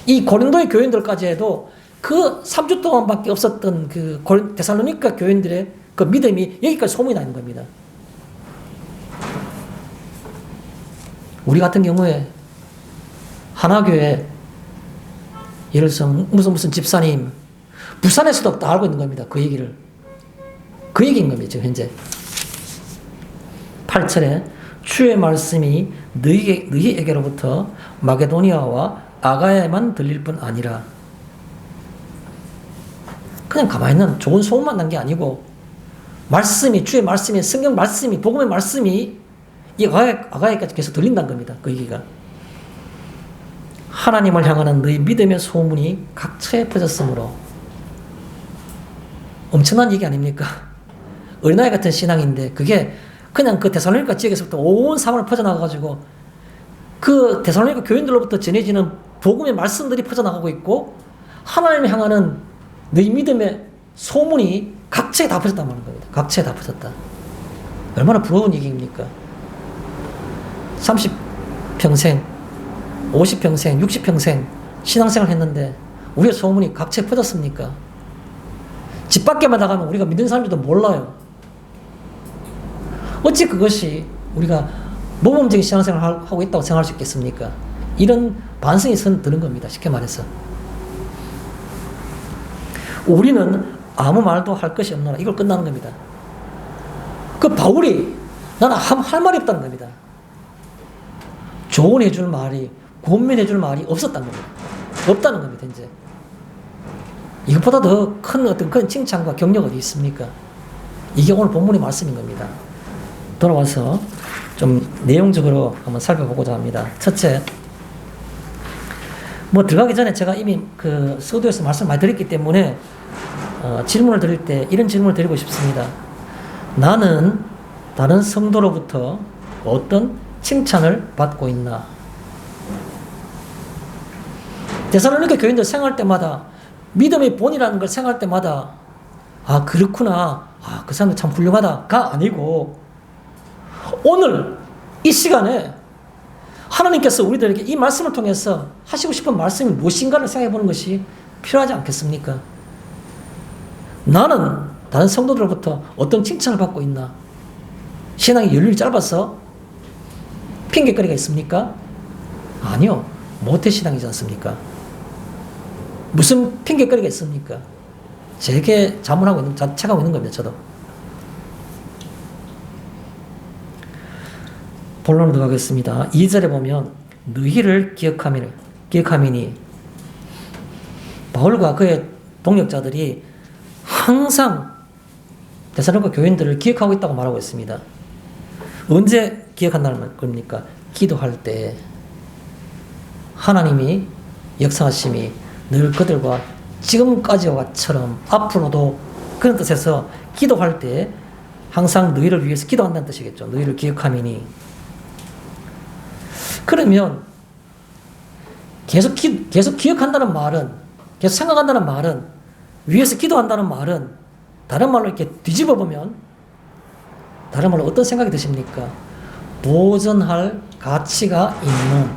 이 고린도의 교인들까지 해도 그 3주 동안밖에 없었던 그 데살로니가 교인들의 그 믿음이 여기까지 소문이 나는 겁니다. 우리 같은 경우에 하나교회, 예를 들어서 무슨 집사님, 부산에서도 다 알고 있는 겁니다. 그 얘기를. 그 얘기인 겁니다. 지금 현재. 8절에 주의 말씀이 너희에게로부터 마게도니아와 아가야에만 들릴 뿐 아니라, 그냥 가만히 있는 좋은 소문만 난 게 아니고, 말씀이, 주의 말씀이, 성경 말씀이, 복음의 말씀이 이 아가야까지 계속 들린다는 겁니다. 그 얘기가. 하나님을 향하는 너희 믿음의 소문이 각처에 퍼졌으므로. 엄청난 얘기 아닙니까? 어린아이 같은 신앙인데 그게 그냥 그 데살로니가 지역에서부터 온 사방을 퍼져나가가지고 그 데살로니가 교인들로부터 전해지는 복음의 말씀들이 퍼져나가고 있고 하나님을 향하는 너희 믿음의 소문이 각처에 다 퍼졌단 말인 겁니다. 각처에 다 퍼졌다. 얼마나 부러운 얘기입니까? 30평생, 50평생, 60평생 신앙생활 했는데 우리의 소문이 각처에 퍼졌습니까? 집 밖에만 나가면 우리가 믿는 사람들도 몰라요. 어찌 그것이 우리가 모범적인 신앙생활을 하고 있다고 생각할 수 있겠습니까? 이런 반성이 드는 겁니다. 쉽게 말해서. 우리는 아무 말도 할 것이 없노라. 이걸 끝나는 겁니다. 그 바울이 나는 할 말이 없다는 겁니다. 조언해 줄 말이, 권면해 줄 말이 없었다는 겁니다. 없다는 겁니다, 이제. 이것보다 더 큰 어떤 그런 칭찬과 격려가 어디 있습니까? 이게 오늘 본문의 말씀인 겁니다. 돌아와서 좀 내용적으로 한번 살펴보고자 합니다. 첫째, 들어가기 전에 제가 이미 그 서두에서 말씀 많이 드렸기 때문에 질문을 드릴 때 이런 질문을 드리고 싶습니다. 나는 다른 성도로부터 어떤 칭찬을 받고 있나? 데살로니가 교인들 생활할 때마다 믿음의 본이라는 걸 생각할 때마다 아 그렇구나, 아 그 사람들 참 훌륭하다가 아니고 오늘 이 시간에 하나님께서 우리들에게 이 말씀을 통해서 하시고 싶은 말씀이 무엇인가를 생각해 보는 것이 필요하지 않겠습니까? 나는 다른 성도들로부터 어떤 칭찬을 받고 있나? 신앙의 연륜이 짧아서 핑계거리가 있습니까? 아니요. 모태신앙이지 않습니까? 무슨 핑계거리가 있습니까? 제게 자책하고 있는 겁니다, 저도. 본론으로 들어가겠습니다. 2절에 보면 너희를 기억하미니 바울과 그의 동역자들이 항상 데살로니가 교인들을 기억하고 있다고 말하고 있습니다. 언제 기억한다는 겁니까? 기도할 때 하나님이 역사하심이 늘 그들과 지금까지와처럼 앞으로도 그런 뜻에서 기도할 때 항상 너희를 위해서 기도한다는 뜻이겠죠. 너희를 기억하미니. 그러면 계속 기억한다는 말은, 계속 생각한다는 말은, 위해서 기도한다는 말은 다른 말로 이렇게 뒤집어 보면 다른 말로 어떤 생각이 드십니까? 보존할 가치가 있는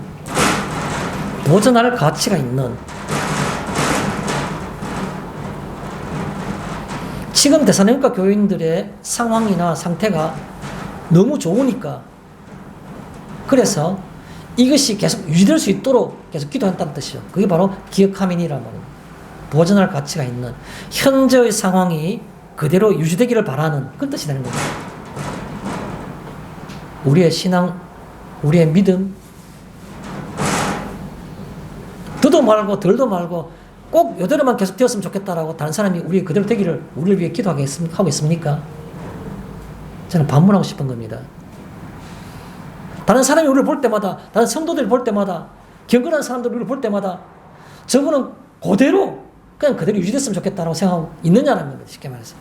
지금 데살로니가 교인들의 상황이나 상태가 너무 좋으니까 그래서 이것이 계속 유지될 수 있도록 계속 기도한다는 뜻이죠. 그게 바로 기억하민이라는 말입니다. 보존할 가치가 있는 현재의 상황이 그대로 유지되기를 바라는 그런 뜻이 되는 겁니다. 우리의 신앙, 우리의 믿음 더도 말고 덜도 말고 꼭 이대로만 계속 되었으면 좋겠다라고 다른 사람이 우리 그대로 되기를 우리를 위해 기도하고 있습니까? 저는 반문하고 싶은 겁니다. 다른 사람이 우리를 볼 때마다, 다른 성도들을 볼 때마다, 경건한 사람들을 우리를 볼 때마다 저분은 그냥 그대로 유지됐으면 좋겠다라고 생각하고 있느냐는 겁니다. 쉽게 말해서.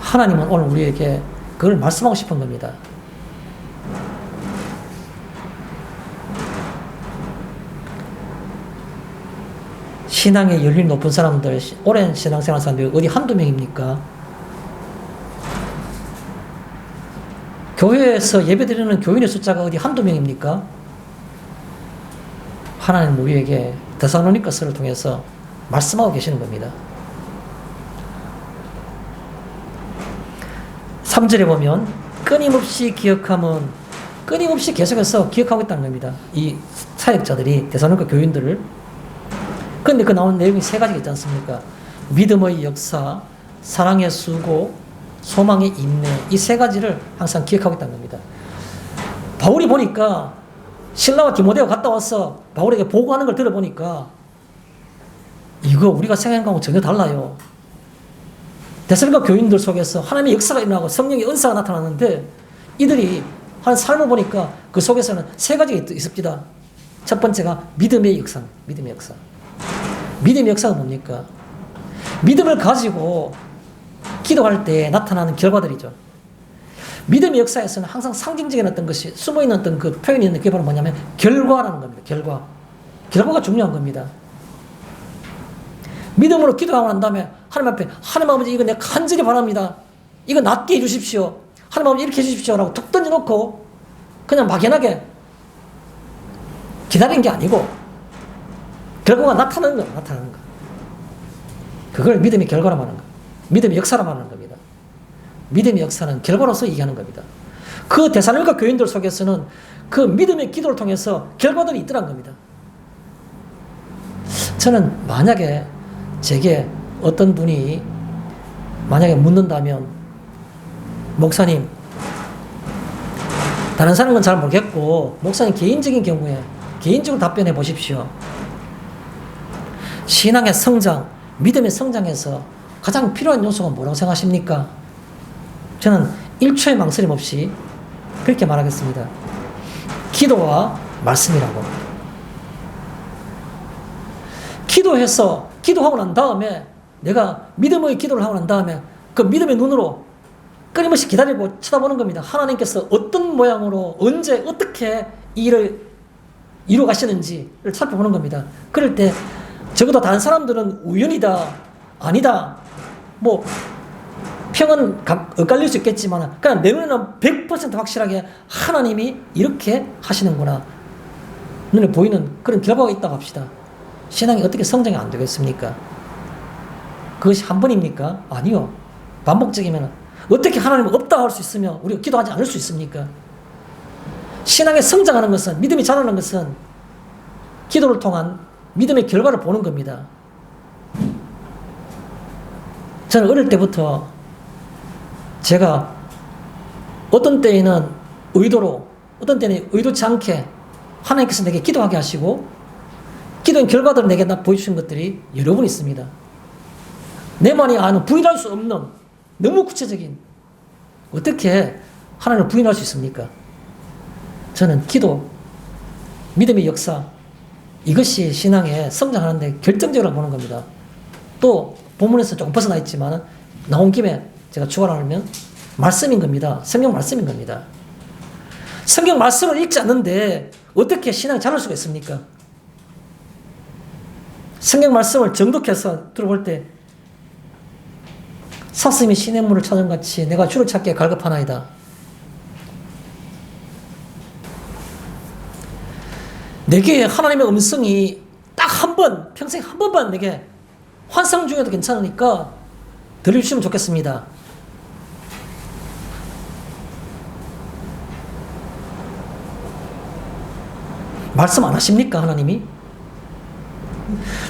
하나님은 오늘 우리에게 그걸 말씀하고 싶은 겁니다. 신앙의 연륜이 높은 사람들, 오랜 신앙생활 사람들이 어디 한두 명입니까? 교회에서 예배드리는 교인의 숫자가 어디 한두 명입니까? 하나님 우리에게 데살로니가서를 통해서 말씀하고 계시는 겁니다. 3절에 보면 끊임없이 기억함은 끊임없이 계속해서 기억하고 있다는 겁니다. 이 사역자들이 데살로니가 교인들을. 그런데 그 나오는 내용이 세 가지가 있지 않습니까? 믿음의 역사, 사랑의 수고, 소망의 인내, 이 세 가지를 항상 기억하고 있다는 겁니다. 바울이 보니까 실라와 디모데가 갔다 와서 바울에게 보고하는 걸 들어보니까 이거 우리가 생각한 거하고 전혀 달라요. 데살로니가 교인들 속에서 하나님의 역사가 일어나고 성령의 은사가 나타나는데 이들이 하는 삶을 보니까 그 속에서는 세 가지가 있습니다. 첫 번째가 믿음의 역사. 믿음의 역사. 믿음의 역사가 뭡니까? 믿음을 가지고 기도할 때 나타나는 결과들이죠. 믿음의 역사에서는 항상 상징적인 어떤 것이 숨어있는 어떤 그 표현이 있는데 그게 바로 뭐냐면 결과라는 겁니다. 결과가 중요한 겁니다. 믿음으로 기도하고 난 다음에 하나님 앞에 하나님 아버지 이거 내가 간절히 바랍니다. 이거 낫게 해주십시오. 하나님 아버지 이렇게 해주십시오. 라고 툭 던져놓고 그냥 막연하게 기다리는 게 아니고 결과가 나타나는 거예요. 나타나는 거. 그걸 믿음의 결과라 말하는 거예요. 믿음의 역사라 말하는 겁니다. 믿음의 역사는 결과로서 얘기하는 겁니다. 그 데살로니가 교인들 속에서는 그 믿음의 기도를 통해서 결과들이 있더란 겁니다. 저는 만약에 제게 어떤 분이 만약에 묻는다면 목사님 다른 사람은 잘 모르겠고 목사님 개인적인 경우에 개인적으로 답변해 보십시오. 신앙의 성장, 믿음의 성장에서 가장 필요한 요소가 뭐라고 생각하십니까? 저는 1초의 망설임 없이 그렇게 말하겠습니다. 기도와 말씀이라고. 기도하고 난 다음에 내가 믿음의 기도를 하고 난 다음에 그 믿음의 눈으로 끊임없이 기다리고 쳐다보는 겁니다. 하나님께서 어떤 모양으로 언제 어떻게 이 일을 이루어 가시는지를 살펴보는 겁니다. 그럴 때 적어도 다른 사람들은 우연이다, 아니다, 뭐 평은 엇갈릴 수 있겠지만 그냥 내 눈에는 100% 확실하게 하나님이 이렇게 하시는구나 눈에 보이는 그런 결과가 있다고 합시다. 신앙이 어떻게 성장이 안 되겠습니까? 그것이 한 번입니까? 아니요. 반복적이면 어떻게 하나님은 없다 할 수 있으며 우리가 기도하지 않을 수 있습니까? 신앙에 성장하는 것은, 믿음이 자라는 것은 기도를 통한 믿음의 결과를 보는 겁니다. 저는 어릴 때부터 제가 어떤 때에는 의도로, 어떤 때는 의도치 않게 하나님께서 내게 기도하게 하시고 기도의 결과들을 내게 보여주신 것들이 여러 번 있습니다. 내만이 아는 부인할 수 없는 너무 구체적인, 어떻게 하나님을 부인할 수 있습니까? 저는 기도, 믿음의 역사, 이것이 신앙에 성장하는데 결정적으로 보는 겁니다. 또 본문에서 조금 벗어나 있지만 나온 김에 제가 추가를 하면 말씀인 겁니다. 성경 말씀인 겁니다. 성경 말씀을 읽지 않는데 어떻게 신앙이 자랄 수가 있습니까? 성경 말씀을 정독해서 들어볼 때 사슴이 시냇물을 찾은 같이 내가 주를 찾기에 갈급하나이다. 내게 하나님의 음성이 딱 한 번, 평생 한 번만 내게 환상 중에도 괜찮으니까 들려주시면 좋겠습니다. 말씀 안 하십니까, 하나님이?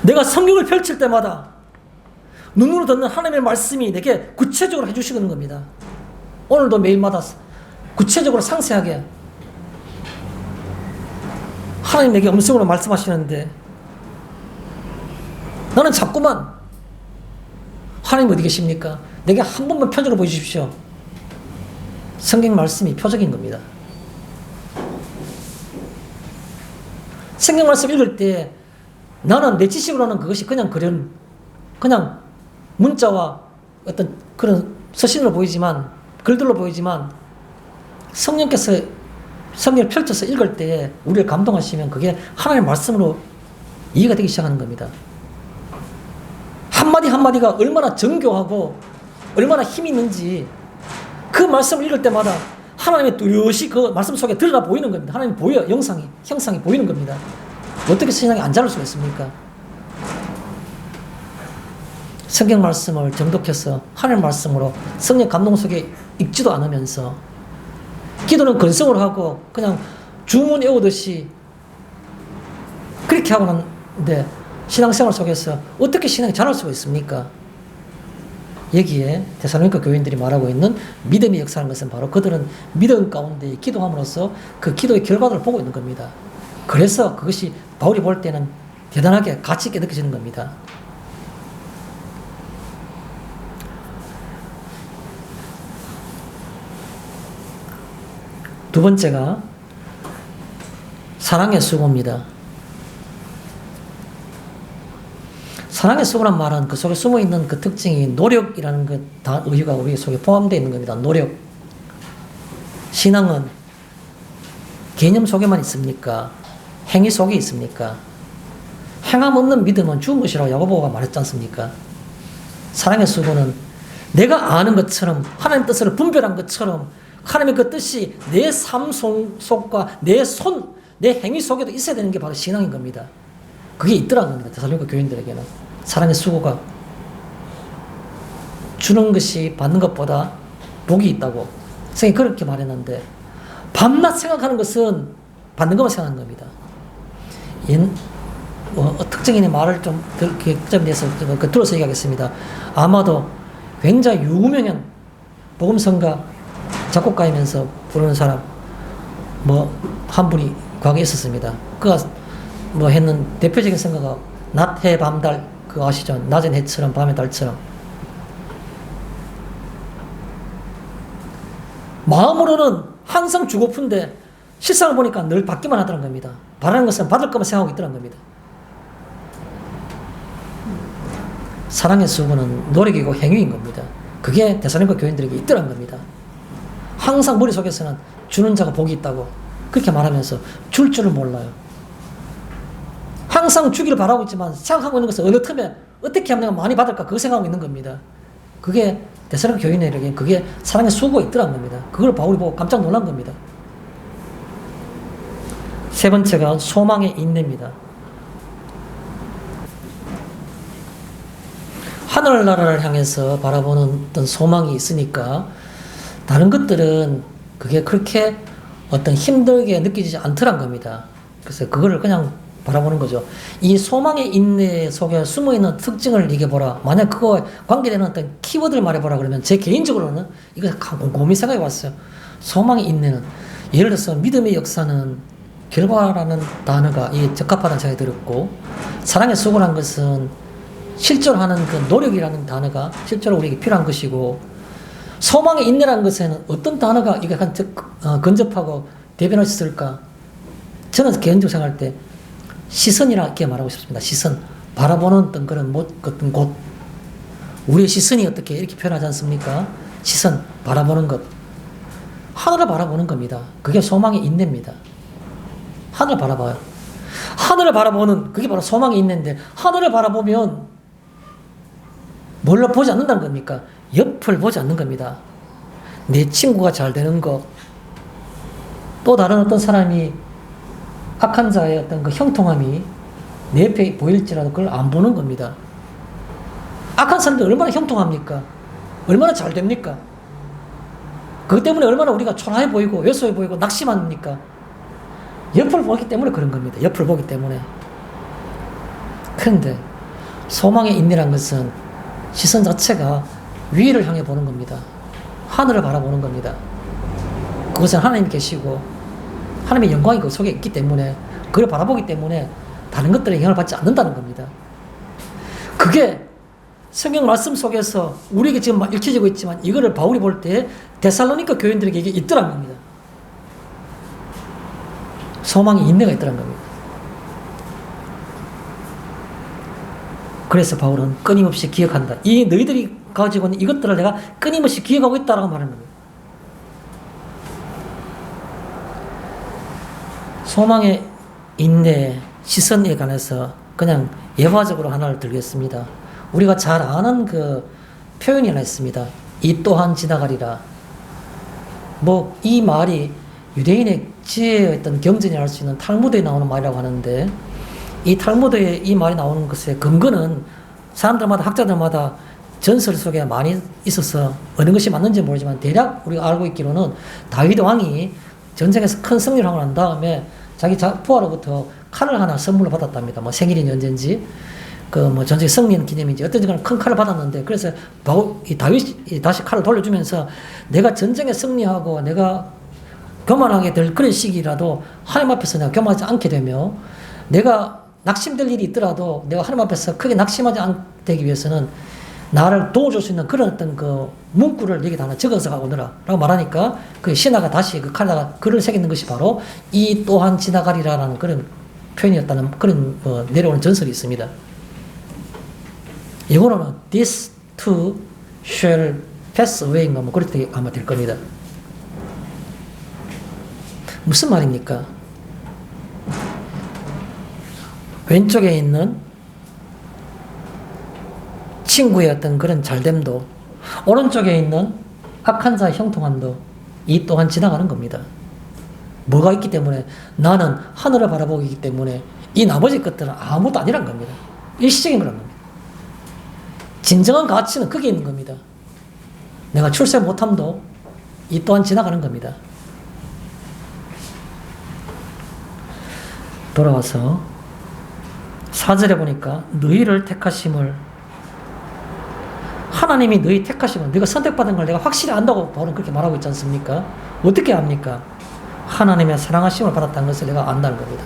내가 성경을 펼칠 때마다 눈으로 듣는 하나님의 말씀이 내게 구체적으로 해주시는 겁니다. 오늘도 매일마다 구체적으로 상세하게 하나님 내게 음성으로 말씀하시는데 나는 자꾸만 하나님 어디 계십니까? 내게 한 번만 표적을 보여주십시오. 성경 말씀이 표적인 겁니다. 성경 말씀 읽을 때 나는 내 지식으로는 그것이 그냥 문자와 어떤 그런 서신으로 보이지만, 글들로 보이지만 성령께서 성경을 펼쳐서 읽을 때 우리를 감동하시면 그게 하나님의 말씀으로 이해가 되기 시작하는 겁니다. 한마디 한마디가 얼마나 정교하고 얼마나 힘이 있는지 그 말씀을 읽을 때마다 하나님의 뚜렷이 그 말씀 속에 드러나 보이는 겁니다. 하나님 보여, 형상이 보이는 겁니다. 어떻게 신앙이 안 자랄 수가 있습니까? 성경 말씀을 정독해서 하나님 말씀으로 성령 감동 속에 읽지도 않으면서 기도는 근성으로 하고 그냥 주문 외우듯이 그렇게 하고 있는데 신앙생활 속에서 어떻게 신앙이 자랄 수가 있습니까? 여기에 데살로니가 교인들이 말하고 있는 믿음의 역사라는 것은 바로 그들은 믿음 가운데 기도함으로써 그 기도의 결과를 보고 있는 겁니다. 그래서 그것이 바울이 볼 때는 대단하게 가치 있게 느껴지는 겁니다. 두 번째가 사랑의 수고입니다. 사랑의 수고란 말은 그 속에 숨어있는 그 특징이 노력이라는 그 의유가 우리 속에 포함되어 있는 겁니다. 노력. 신앙은 개념 속에만 있습니까? 행위 속에 있습니까? 행함 없는 믿음은 죽은 것이라고 야고보가 말했지 않습니까? 사랑의 수고는 내가 아는 것처럼 하나님 뜻을 분별한 것처럼 하나님의 그 뜻이 내 삶 속과 내 행위 속에도 있어야 되는 게 바로 신앙인 겁니다. 그게 있더라는 겁니다. 데살로니가 교인들에게는. 사랑의 수고가 주는 것이 받는 것보다 복이 있다고 성경이 그렇게 말했는데 밤낮 생각하는 것은 받는 것만 생각하는 겁니다. 특정인의 말을 좀 점에서 들어서 얘기하겠습니다. 아마도 굉장히 유명한 복음성가 작곡가이면서 부르는 사람 한 분이 과거에 있었습니다. 그가 했는 대표적인 성가가 낮, 해, 밤, 달 그거 아시죠? 낮엔 해처럼 밤엔 달처럼. 마음으로는 항상 주고픈데 실상을 보니까 늘 받기만 하더란 겁니다. 바라는 것은 받을 것만 생각하고 있더란 겁니다. 사랑의 수고는 노력이고 행위인 겁니다. 그게 데살로니가 교인들에게 있더란 겁니다. 항상 머릿속에서는 주는 자가 복이 있다고 그렇게 말하면서 줄 줄을 몰라요. 항상 주기를 바라고 있지만 생각하고 있는 것은 어느 틈에 어떻게 하면 내가 많이 받을까 그거 생각하고 있는 겁니다. 그게 데살로니가 교인에게 그게 사랑의 수고가 있더란 겁니다. 그걸 바울이 보고 깜짝 놀란 겁니다. 세 번째가 소망의 인내입니다. 하늘나라를 향해서 바라보는 어떤 소망이 있으니까 다른 것들은 그게 그렇게 어떤 힘들게 느껴지지 않더란 겁니다. 그래서 그거를 그냥 바라보는 거죠. 이 소망의 인내 속에 숨어있는 특징을 얘기해보라. 만약 그거에 관계되는 어떤 키워드를 말해보라 그러면 제 개인적으로는 이거 곰곰이 생각해 봤어요. 소망의 인내는 예를 들어서 믿음의 역사는 결과라는 단어가 이게 적합하다는 생각이 들었고 사랑의 수고라는 것은 실제로 하는 그 노력이라는 단어가 실제로 우리에게 필요한 것이고 소망의 인내라는 것에는 어떤 단어가 이게 약간 근접하고 대변할 수 있을까? 저는 개인적으로 생각할 때 시선이라고 말하고 싶습니다. 시선. 바라보는 어떤 그런 어떤 곳. 우리의 시선이 어떻게 이렇게 표현하지 않습니까? 시선. 바라보는 것. 하늘을 바라보는 겁니다. 그게 소망의 인내입니다. 하늘을 바라봐요. 하늘을 바라보는 그게 바로 소망의 인내인데 하늘을 바라보면 뭘 보지 않는다는 겁니까? 옆을 보지 않는 겁니다. 내 친구가 잘 되는 거, 또 다른 어떤 사람이 악한 자의 어떤 그 형통함이 내 옆에 보일지라도 그걸 안 보는 겁니다. 악한 사람들 얼마나 형통합니까? 얼마나 잘 됩니까? 그것 때문에 얼마나 우리가 초라해 보이고 왜소해 보이고 낙심합니까? 옆을 보기 때문에 그런 겁니다. 옆을 보기 때문에. 그런데 소망의 인내란 것은 시선 자체가 위를 향해 보는 겁니다. 하늘을 바라보는 겁니다. 그것은 하나님이 계시고 하나님의 영광이 그 속에 있기 때문에 그걸 바라보기 때문에 다른 것들에 영향을 받지 않는다는 겁니다. 그게 성경 말씀 속에서 우리에게 지금 읽혀지고 있지만 이거를 바울이 볼 때 데살로니가 교인들에게 이게 있더란 겁니다. 소망이 인내가 있더란 겁니다. 그래서 바울은 끊임없이 기억한다. 이 너희들이 가지고 있는 이것들을 내가 끊임없이 기억하고 있다라고 말하는 겁니다. 소망의 인내, 시선에 관해서 그냥 예화적으로 하나를 들겠습니다. 우리가 잘 아는 그 표현이 하나 있습니다. 이 또한 지나가리라. 이 말이 유대인의 지혜의 어떤 경전이 할 수 있는 탈무드에 나오는 말이라고 하는데 이 탈무드에 이 말이 나오는 것의 근거는 사람들마다 학자들마다 전설 속에 많이 있어서 어느 것이 맞는지 모르지만 대략 우리가 알고 있기로는 다윗 왕이 전쟁에서 큰 승리를 하고 난 다음에 자기 부하로부터 칼을 하나 선물로 받았답니다. 생일인지 언제인지 전쟁 승리 기념인지 어떤지 큰 칼을 받았는데 그래서 다윗이 다시 칼을 돌려주면서 내가 전쟁에 승리하고 내가 교만하게 될 그런 시기라도 하나님 앞에서 내가 교만하지 않게 되며 내가 낙심될 일이 있더라도 내가 하나님 앞에서 크게 낙심하지 않게 되기 위해서는 나를 도와줄 수 있는 그런 어떤 그 문구를 여기다 하나 적어서 가고 오너라 라고 말하니까 그 신하가 다시 그 칼에다가 글을 새기는 것이 바로 이 또한 지나가리라라는 그런 표현이었다는 그런 내려오는 전설이 있습니다. 영어로는 this too shall pass away인가 그렇게 아마 될 겁니다. 무슨 말입니까? 왼쪽에 있는 친구의 어떤 그런 잘됨도, 오른쪽에 있는 악한 자의 형통함도 이 또한 지나가는 겁니다. 뭐가 있기 때문에? 나는 하늘을 바라보기 때문에 이 나머지 것들은 아무것도 아니란 겁니다. 일시적인 거란 겁니다. 진정한 가치는 거기에 있는 겁니다. 내가 출세 못함도 이 또한 지나가는 겁니다. 돌아와서 4절에 보니까 너희를 택하심을, 하나님이 너희 택하심을, 네가 선택받은 걸 내가 확실히 안다고 바울은 그렇게 말하고 있지 않습니까? 어떻게 압니까? 하나님의 사랑하심을 받았다는 것을 내가 안다는 겁니다.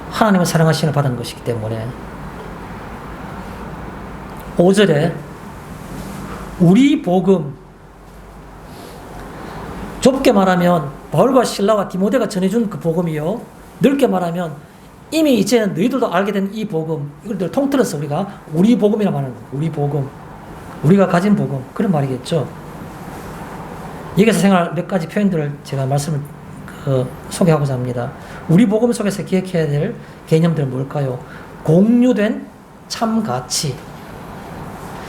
하나님의 사랑하심을 받은 것이기 때문에. 5절에 우리 복음, 좁게 말하면 바울과 실라와 디모데가 전해준 그 복음이요, 넓게 말하면 이미 이제는 너희들도 알게 된 이 복음, 이걸 통틀어서 우리가 우리 복음이라 말하는 거예요. 우리 복음, 우리가 가진 복음, 그런 말이겠죠. 여기서 생각할 몇 가지 표현들을 제가 말씀을 소개하고자 합니다. 우리 복음 속에서 기억해야 될 개념들은 뭘까요? 공유된 참 가치.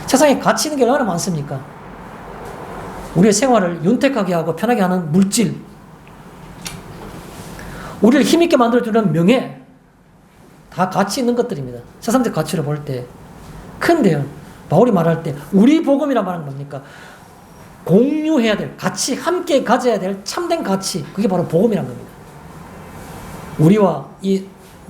세상에 가치 있는 게 얼마나 많습니까? 우리의 생활을 윤택하게 하고 편하게 하는 물질, 우리를 힘있게 만들어주는 명예, 다 가치 있는 것들입니다. 세상적 가치로 볼 때. 근데요, 바울이 말할 때 우리 복음이라 말하는 뭡니까? 공유해야 될, 같이 함께 가져야 될 참된 가치, 그게 바로 복음이란 겁니다. 우리와 이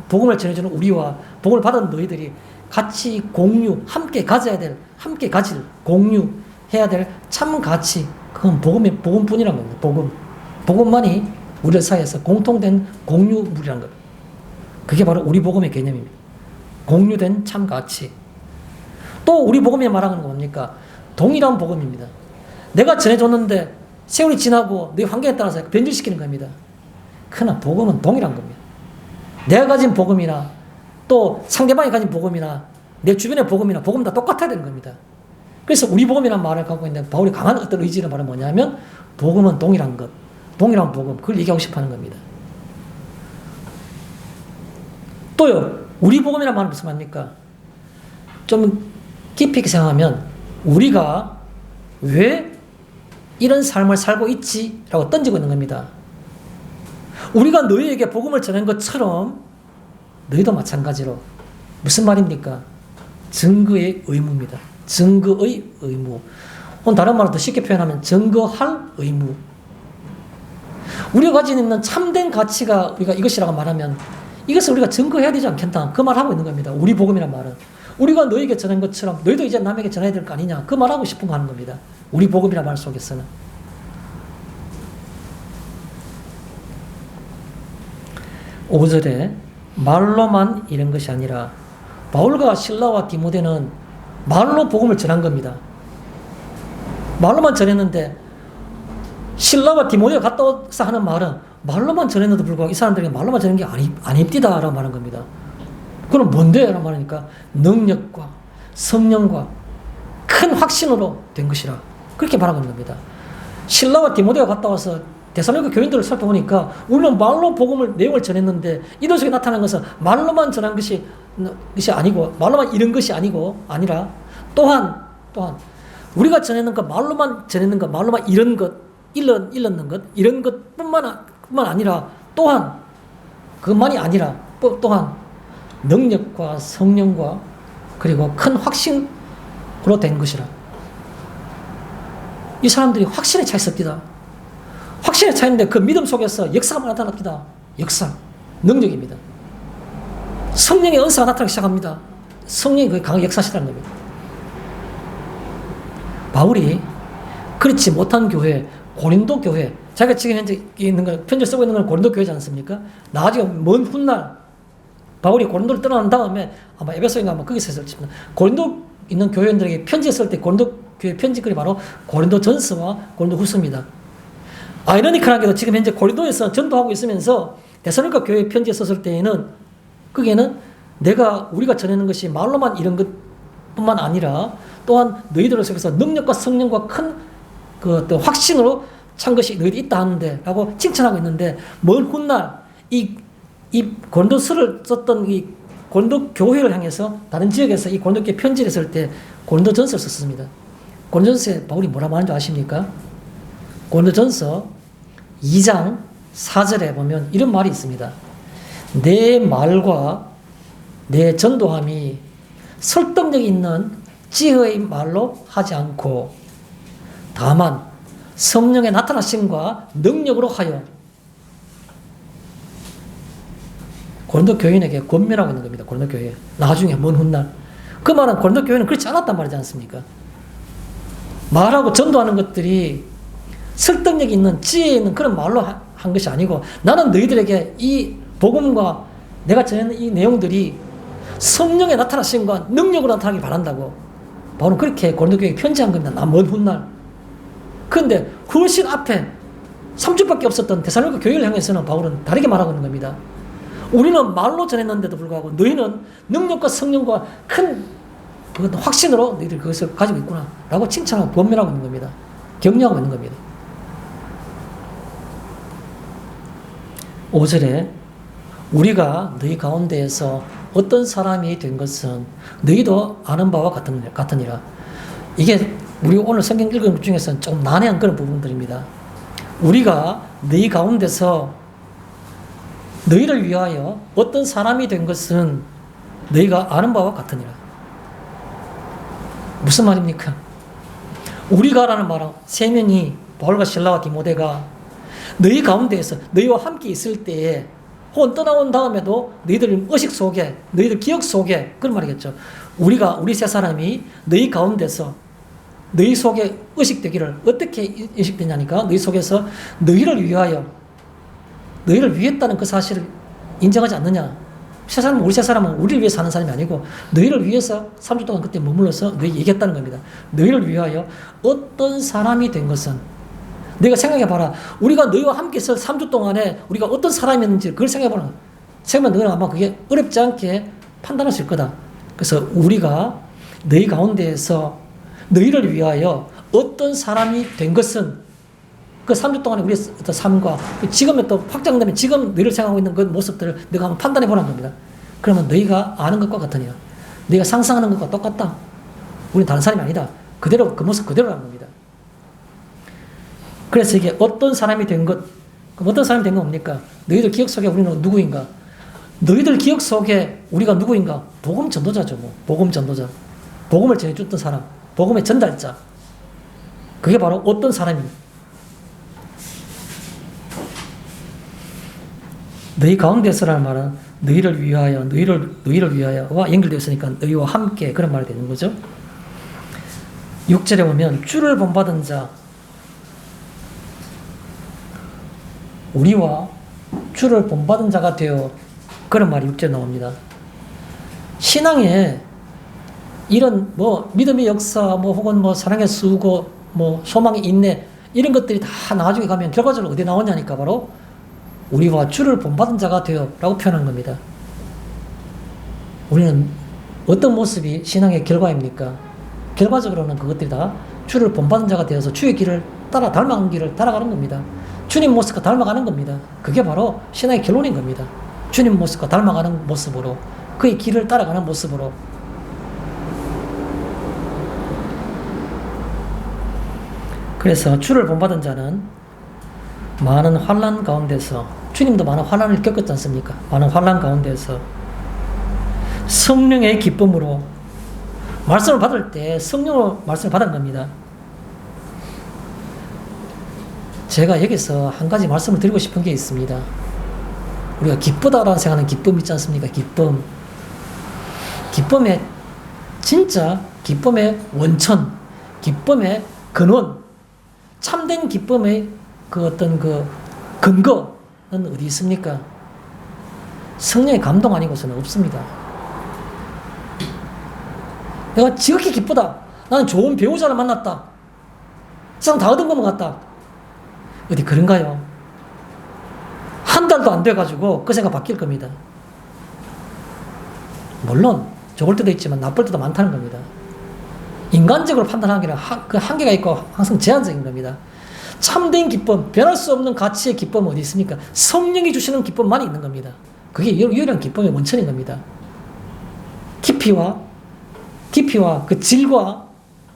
복음을 전해주는 우리와 복음을 받은 너희들이 같이 공유, 함께 가져야 될, 함께 가질, 공유해야 될 참 가치, 그건 복음뿐이란 겁니다. 복음만이 우리 사이에서 공통된 공유물이라는 것. 그게 바로 우리 복음의 개념입니다. 공유된 참 가치. 또 우리 복음이 말하는 건 뭡니까? 동일한 복음입니다. 내가 전해줬는데 세월이 지나고 내 환경에 따라서 변질시키는 겁니다. 그러나 복음은 동일한 겁니다. 내가 가진 복음이나 또 상대방이 가진 복음이나 내 주변의 복음이나 복음 다 똑같아야 되는 겁니다. 그래서 우리 복음이라는 말을 갖고 있는데 바울이 강한 어떤 의지를 말은 뭐냐면 복음은 동일한 것, 동일한 복음, 그걸 얘기하고 싶어 하는 겁니다. 또요, 우리 복음이라는 말은 무슨 말입니까? 좀 깊이 있게 생각하면 우리가 왜 이런 삶을 살고 있지? 라고 던지고 있는 겁니다. 우리가 너희에게 복음을 전한 것처럼 너희도 마찬가지로, 무슨 말입니까? 증거의 의무입니다. 증거의 의무. 오늘 다른 말로 더 쉽게 표현하면 증거할 의무. 우리가 가지고 있는 참된 가치가 우리가 이것이라고 말하면 이것을 우리가 증거해야 되지 않겠나, 그 말하고 있는 겁니다. 우리 복음이란 말은 우리가 너에게 전한 것처럼 너희도 이제 남에게 전해야 될 거 아니냐, 그 말하고 싶은 거 하는 겁니다. 우리 복음이란 말 속에서는. 5절에 말로만 이런 것이 아니라, 바울과 실라와 디모데는 말로 복음을 전한 겁니다. 말로만 전했는데 실라와 디모데가 갔다 와서 하는 말은 말로만 전했는데도 불구하고 이 사람들에게 말로만 전한 게 아닙니다 라고 말한 겁니다. 그럼 뭔데? 라고 말하니까 능력과 성령과 큰 확신으로 된 것이라, 그렇게 말하고 있는 겁니다. 실라와 디모데가 갔다 와서 데살로니가 교인들을 살펴보니까 우리는 말로 복음을, 내용을 전했는데 이들 속에 나타난 것은 말로만 전한 것이 아니고, 말로만 이런 것이 아니라 또한 우리가 전했는 것, 말로만 전했는 것, 말로만 이런 것, 일렀는 것, 이런 것뿐만 아니라 또한, 그것만이 아니라 또한 능력과 성령과 그리고 큰 확신으로 된 것이라. 이 사람들이 확신에 차 있었다. 확신에 차 있는데 그 믿음 속에서 역사가 나타납니다. 역사, 능력입니다. 성령의 은사가 나타나기 시작합니다. 성령이 거의 강하게 역사하시다는 겁니다. 바울이 그렇지 못한 교회, 고린도 교회, 자기가 지금 현재 있는 거, 편지 쓰고 있는 건 고린도 교회지 않습니까? 나중에 먼 훗날 바울이 고린도를 떠난 다음에 아마 에베소인가 아마 거기서 했을지만 고린도 있는 교회원들에게 편지했을 때 고린도 교회 편지글이 바로 고린도 전서와 고린도 후서입니다. 아이러니컬하게도 지금 현재 고린도에서 전도하고 있으면서 데살로니가 교회 편지에 썼을 때에는 거기에는 우리가 전하는 것이 말로만 이런 것뿐만 아니라 또한 너희들 속에서 능력과 성령과 큰 그 확신으로 찬 것이 너희도 있다 하는데 라고 칭찬하고 있는데 먼 훗날 이 고린도서를 썼던 이 고린도 교회를 향해서 다른 지역에서 이 고린도 교회 편지를 쓸 때 고린도전서를 썼습니다. 고린도전서에 바울이 뭐라고 하는 줄 아십니까? 고린도전서 2장 4절에 보면 이런 말이 있습니다. 내 말과 내 전도함이 설득력 있는 지혜의 말로 하지 않고 다만 성령의 나타나심과 능력으로 하여 고린도 교인에게 권면하고 있는 겁니다. 고린도 교회. 나중에 먼 훗날. 그 말은 고린도 교회는 그렇지 않았단 말이지 않습니까? 말하고 전도하는 것들이 설득력 있는 지혜 있는 그런 말로 한 것이 아니고 나는 너희들에게 이 복음과 내가 전하는 이 내용들이 성령의 나타나심과 능력으로 나타나길 바란다고 바울은 그렇게 고린도 교회에 편지한 겁니다. 나 먼 훗날. 그런데 훨씬 앞에 3주밖에 없었던 데살로니가 교회를 향해서는 바울은 다르게 말하고 있는 겁니다. 우리는 말로 전했는데도 불구하고 너희는 능력과 성령과 큰 확신으로 너희들 그것을 가지고 있구나 라고 칭찬하고 권면하고 있는 겁니다. 격려하고 있는 겁니다. 5절에 우리가 너희 가운데에서 어떤 사람이 된 것은 너희도 아는 바와 같으니라. 이게 우리 오늘 성경 읽은 것 중에서는 좀 난해한 그런 부분들입니다. 우리가 너희 가운데서 너희를 위하여 어떤 사람이 된 것은 너희가 아는 바와 같으니라. 무슨 말입니까? 우리가라는 말은 세 명이 바울과 실라와 디모데가 너희 가운데에서 너희와 함께 있을 때에 혹은 떠나온 다음에도 너희들 의식 속에 너희들 기억 속에 그런 말이겠죠. 우리 세 사람이 너희 가운데서 너희 속에 의식되기를 어떻게 의식되냐니까 너희 속에서 너희를 위했다는 그 사실을 인정하지 않느냐. 우리 세 사람은 우리를 위해서 사는 사람이 아니고 너희를 위해서 3주 동안 그때 머물러서 너희 얘기했다는 겁니다. 너희를 위하여 어떤 사람이 된 것은 내가 생각해봐라. 우리가 너희와 함께 있을 3주 동안에 우리가 어떤 사람이었는지 그걸 생각해보라. 생각하면 너희는 아마 그게 어렵지 않게 판단할 수 있을 거다. 그래서 우리가 너희 가운데에서 너희를 위하여 어떤 사람이 된 것은 그 3주 동안에 우리의 어떤 삶과 지금의 또 확장되면 지금 너희를 생각하고 있는 그 모습들을 너희가 한번 판단해 보라는 겁니다. 그러면 너희가 아는 것과 같으니라. 너희가 상상하는 것과 똑같다. 우리는 다른 사람이 아니다. 그대로 그 모습 그대로라는 겁니다. 그래서 이게 어떤 사람이 된 것, 어떤 사람이 된 건 뭡니까? 너희들 기억 속에 우리는 누구인가? 너희들 기억 속에 우리가 누구인가? 복음 전도자죠. 뭐. 복음 전도자. 복음을 전해줬던 사람. 복음의 전달자. 그게 바로 어떤 사람입니다. 너희 가운데서라는 말은 너희를 위하여와 연결되어 있으니까 너희와 함께 그런 말이 되는 거죠. 6절에 보면 주를 본받은 자 우리와 주를 본받은 자가 되어 그런 말이 6절에 나옵니다. 신앙에 이런 믿음의 역사 혹은 사랑의 수고 소망의 인내 이런 것들이 다 나중에 가면 결과적으로 어디 나오냐니까 바로 우리와 주를 본받은 자가 되어 라고 표현한 겁니다. 우리는 어떤 모습이 신앙의 결과입니까? 결과적으로는 그것들이 다 주를 본받은 자가 되어서 주의 길을 닮아가는 길을 따라가는 겁니다. 주님 모습과 닮아가는 겁니다. 그게 바로 신앙의 결론인 겁니다. 주님 모습과 닮아가는 모습으로 그의 길을 따라가는 모습으로 그래서 주를 본받은 자는 많은 환난 가운데서 주님도 많은 환난을 겪었지 않습니까? 많은 환난 가운데서 성령의 기쁨으로 말씀을 받을 때 성령으로 말씀을 받은 겁니다. 제가 여기서 한 가지 말씀을 드리고 싶은 게 있습니다. 우리가 기쁘다라는 생각하는 기쁨 있지 않습니까? 기쁨의 진짜 기쁨의 원천, 기쁨의 근원, 참된 기쁨의 그 어떤 그 근거는 어디 있습니까? 성령의 감동 아니고서는 없습니다. 내가 지극히 기쁘다. 나는 좋은 배우자를 만났다. 세상 다 얻은 것만 같다. 어디 그런가요? 한 달도 안 돼가지고 그 생각 바뀔 겁니다. 물론 좋을 때도 있지만 나쁠 때도 많다는 겁니다. 인간적으로 판단하기는 그 한계가 있고 항상 제한적인 겁니다. 참된 기쁨, 변할 수 없는 가치의 기쁨은 어디 있습니까? 성령이 주시는 기쁨만 있는 겁니다. 그게 유일한 기쁨의 원천인 겁니다. 깊이와 그 질과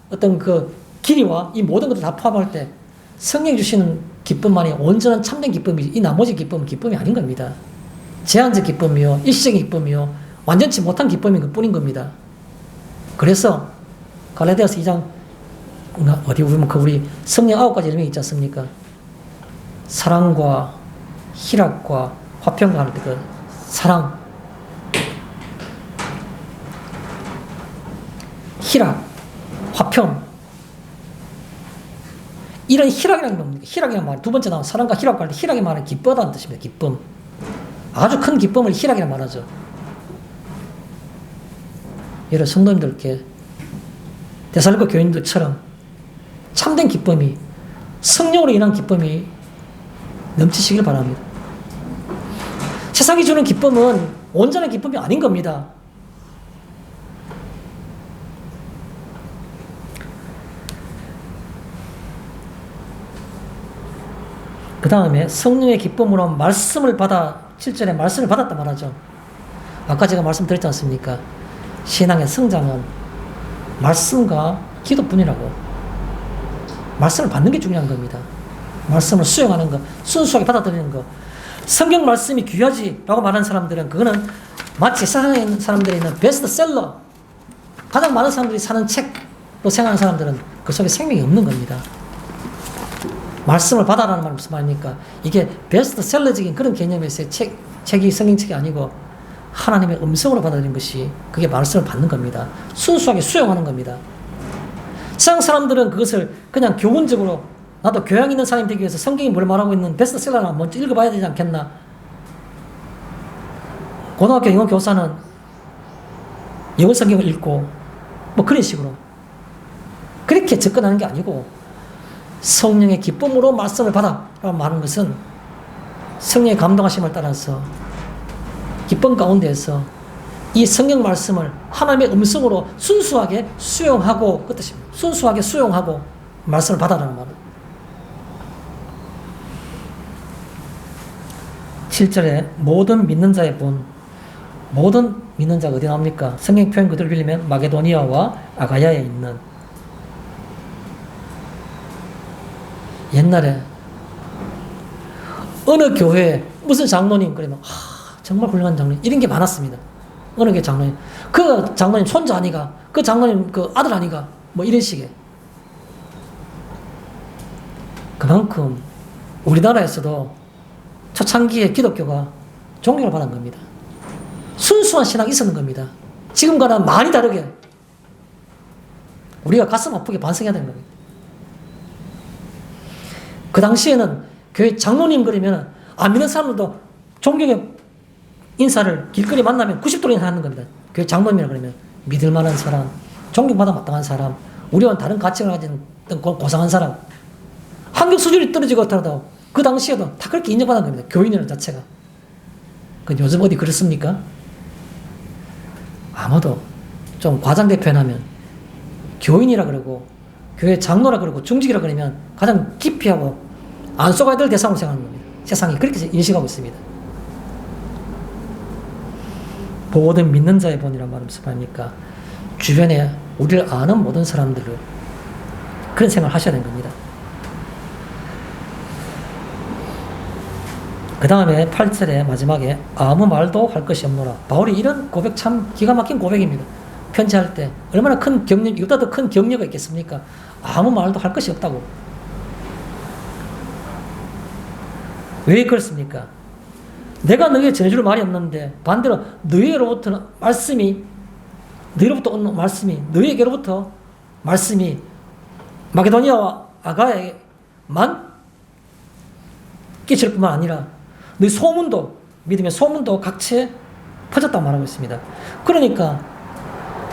어떤 그 길이와 이 모든 것을 다 포함할 때 성령이 주시는 기쁨만이 온전한 참된 기쁨이지, 이 나머지 기쁨은 기쁨이 아닌 겁니다. 제한적 기쁨이요, 일시적인 기쁨이요, 완전치 못한 기쁨인 것 뿐인 겁니다. 그래서 갈라디아서 2장 어디 보면 그 우리 성령 9가지 이름이 있지 않습니까? 사랑과 희락과 화평과 할 때 그 사랑, 희락, 화평, 이런 희락이라는 겁니다. 희락이라는 말, 두 번째 나온 사랑과 희락과 할 때 희락의 말은 기쁘다는 뜻입니다. 기쁨. 아주 큰 기쁨을 희락이라 말하죠. 여러 성도님들께 데살로니가 교인들처럼 참된 기쁨이, 성령으로 인한 기쁨이 넘치시길 바랍니다. 세상이 주는 기쁨은 온전한 기쁨이 아닌 겁니다. 그 다음에 성령의 기쁨으로 말씀을 받아, 7절에 말씀을 받았다 말하죠. 아까 제가 말씀드렸지 않습니까? 신앙의 성장은 말씀과 기도뿐이라고. 말씀을 받는 게 중요한 겁니다. 말씀을 수용하는 것, 순수하게 받아들이는 것. 성경 말씀이 귀하지라고 말하는 사람들은 그거는 마치 세상에 있는 사람들이 있는 베스트셀러, 가장 많은 사람들이 사는 책로 생각하는 사람들은 그 속에 생명이 없는 겁니다. 말씀을 받아라는 말은 무슨 말입니까? 이게 베스트셀러적인 그런 개념에서의 책이 성경책이 아니고 하나님의 음성으로 받아들이는 것이 그게 말씀을 받는 겁니다. 순수하게 수용하는 겁니다. 세상 사람들은 그것을 그냥 교훈적으로 나도 교양 있는 사람이 되기 위해서 성경이 뭘 말하고 있는 베스트셀러를 먼저 읽어봐야 되지 않겠나? 고등학교 영어 교사는 영어 성경을 읽고 뭐 그런 식으로 그렇게 접근하는 게 아니고 성령의 기쁨으로 말씀을 받아라고 말하는 것은 성령의 감동하심을 따라서 기쁨 가운데에서 이 성경 말씀을 하나님의 음성으로 순수하게 수용하고 그 뜻입니다. 순수하게 수용하고 말씀을 받아라는 말은 7절에 모든 믿는 자의 본, 모든 믿는 자가 어디 나옵니까? 성경 표현 그대로 빌리면 마게도니아와 아가야에 있는, 옛날에 어느 교회에 무슨 장로님 그러면 정말 훌륭한 장로님 이런 게 많았습니다. 어느 교회 장로님, 그 장로님 손자 아니가, 그 장로님 그 아들 아니가, 뭐 이런 식의. 그만큼 우리나라에서도 초창기에 기독교가 존경을 받은 겁니다. 순수한 신앙이 있었는 겁니다. 지금과는 많이 다르게 우리가 가슴 아프게 반성해야 되는 겁니다. 그 당시에는 교회 장로님 그러면 안 믿는 사람들도 존경의 인사를 길거리 만나면 90도로 인사하는 겁니다. 교회 장로님이라 그러면 믿을 만한 사람, 존경받아 마땅한 사람, 우리와는 다른 가치를 가진 고상한 사람, 환경 수준이 떨어지고 하더라도 그 당시에도 다 그렇게 인정받은 겁니다. 교인이라는 자체가. 요즘 어디 그렇습니까? 아마도 좀 과장되게 표현하면 교인이라 그러고 교회 장로라 그러고 중직이라 그러면 가장 깊이 하고 안 속아야 될 대상으로 생각하는 겁니다. 세상이 그렇게 인식하고 있습니다. 모든 믿는 자의 본이란 말은 무슨 말입니까? 주변에 우리를 아는 모든 사람들을 그런 생각을 하셔야 되는 겁니다. 그 다음에 8절에 마지막에 아무 말도 할 것이 없노라. 바울이 이런 고백 참 기가 막힌 고백입니다. 편지할 때 얼마나 큰 격려, 이보다 더 큰 격려가 있겠습니까? 아무 말도 할 것이 없다고. 왜 그렇습니까? 내가 너에게 전해줄 말이 없는데 반대로 너희로부터 오는 말씀이 너희에게로부터 말씀이 마게도니아와 아가야에만 끼칠 뿐만 아니라 너희 소문도, 믿음의 소문도 각처에 퍼졌다고 말하고 있습니다. 그러니까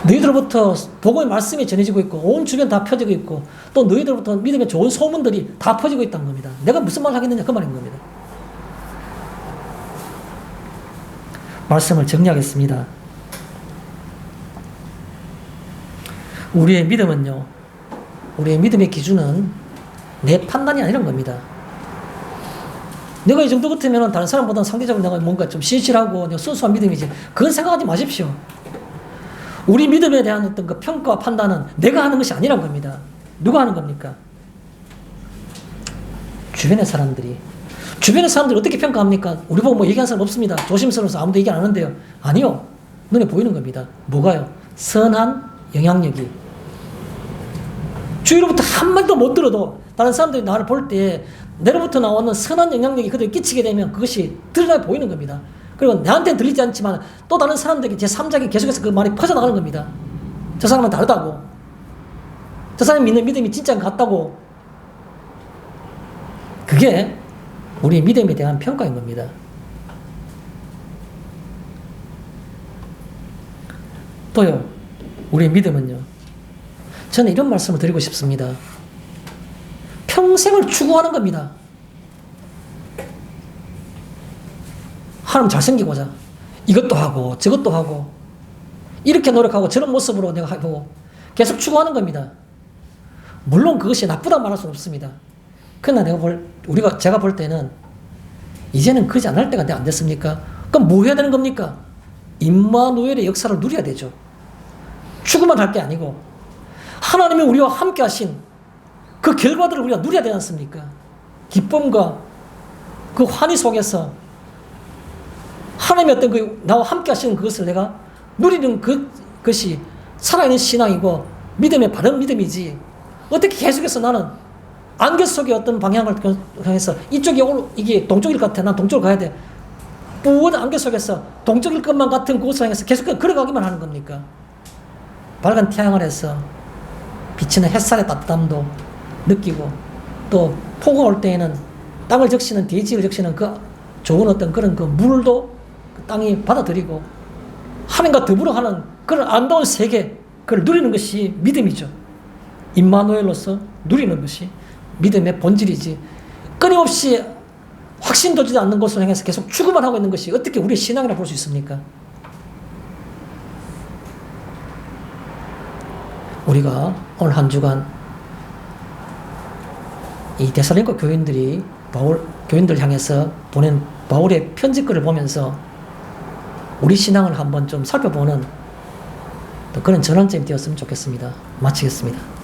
너희들로부터 복음의 말씀이 전해지고 있고 온 주변 다 펴지고 있고 또 너희들로부터 믿음의 좋은 소문들이 다 퍼지고 있다는 겁니다. 내가 무슨 말을 하겠느냐 그 말인 겁니다. 말씀을 정리하겠습니다. 우리의 믿음은요, 우리의 믿음의 기준은 내 판단이 아니란 겁니다. 내가 이 정도 같으면 다른 사람보다 상대적으로 내가 뭔가 좀 신실하고 내가 순수한 믿음이지. 그건 생각하지 마십시오. 우리 믿음에 대한 어떤 그 평가와 판단은 내가 하는 것이 아니란 겁니다. 누가 하는 겁니까? 주변의 사람들이. 주변의 사람들이 어떻게 평가합니까? 우리 보고 뭐 얘기하는 사람 없습니다. 조심스러워서 아무도 얘기 안 하는데요. 아니요. 눈에 보이는 겁니다. 뭐가요? 선한 영향력이. 주위로부터 한마디도 못 들어도 다른 사람들이 나를 볼 때 내로부터 나오는 선한 영향력이 그들에게 끼치게 되면 그것이 드러나 보이는 겁니다. 그리고 나한테는 들리지 않지만 또 다른 사람들에게 제3자에게 계속해서 그 말이 퍼져나가는 겁니다. 저 사람은 다르다고. 저 사람이 믿는 믿음이 진짜 같다고. 그게 우리의 믿음에 대한 평가인 겁니다. 또요, 우리의 믿음은요, 저는 이런 말씀을 드리고 싶습니다. 평생을 추구하는 겁니다. 하나님 잘생기고자 이것도 하고 저것도 하고 이렇게 노력하고 저런 모습으로 내가 하고 계속 추구하는 겁니다. 물론 그것이 나쁘다 말할 수는 없습니다. 그러나 제가 볼 때는 이제는 그러지 않을 때가 안 됐습니까? 그럼 뭐 해야 되는 겁니까? 임마누엘의 역사를 누려야 되죠. 추구만 할 게 아니고 하나님이 우리와 함께 하신 그 결과들을 우리가 누려야 되지 않습니까? 기쁨과 그 환희 속에서 하나님의 어떤 그 나와 함께 하시는 그것을 내가 누리는 그것이 살아있는 신앙이고 믿음의 바른 믿음이지. 어떻게 계속해서 나는 안개 속의 어떤 방향을 향해서 이게 동쪽일 것 같아. 난 동쪽으로 가야 돼. 뿌연 안개 속에서 동쪽일 것만 같은 그곳을 향해서 계속 걸어가기만 하는 겁니까? 밝은 태양 아래서 비치는 햇살의 따뜻함도 느끼고 또 폭우가 올 때에는 땅을 적시는 대지를 적시는 그 좋은 어떤 그런 그 물도 그 땅이 받아들이고 하나님과 더불어 하는 그런 아름다운 세계 그걸 누리는 것이 믿음이죠. 임마누엘로서 누리는 것이 믿음의 본질이지. 끊임없이 확신되지 않는 것을 향해서 계속 추구만 하고 있는 것이 어떻게 우리의 신앙이라고 볼 수 있습니까? 우리가 오늘 한 주간 이 데살로니가 교인들 향해서 보낸 바울의 편지글을 보면서 우리 신앙을 한번 좀 살펴보는 또 그런 전환점이 되었으면 좋겠습니다. 마치겠습니다.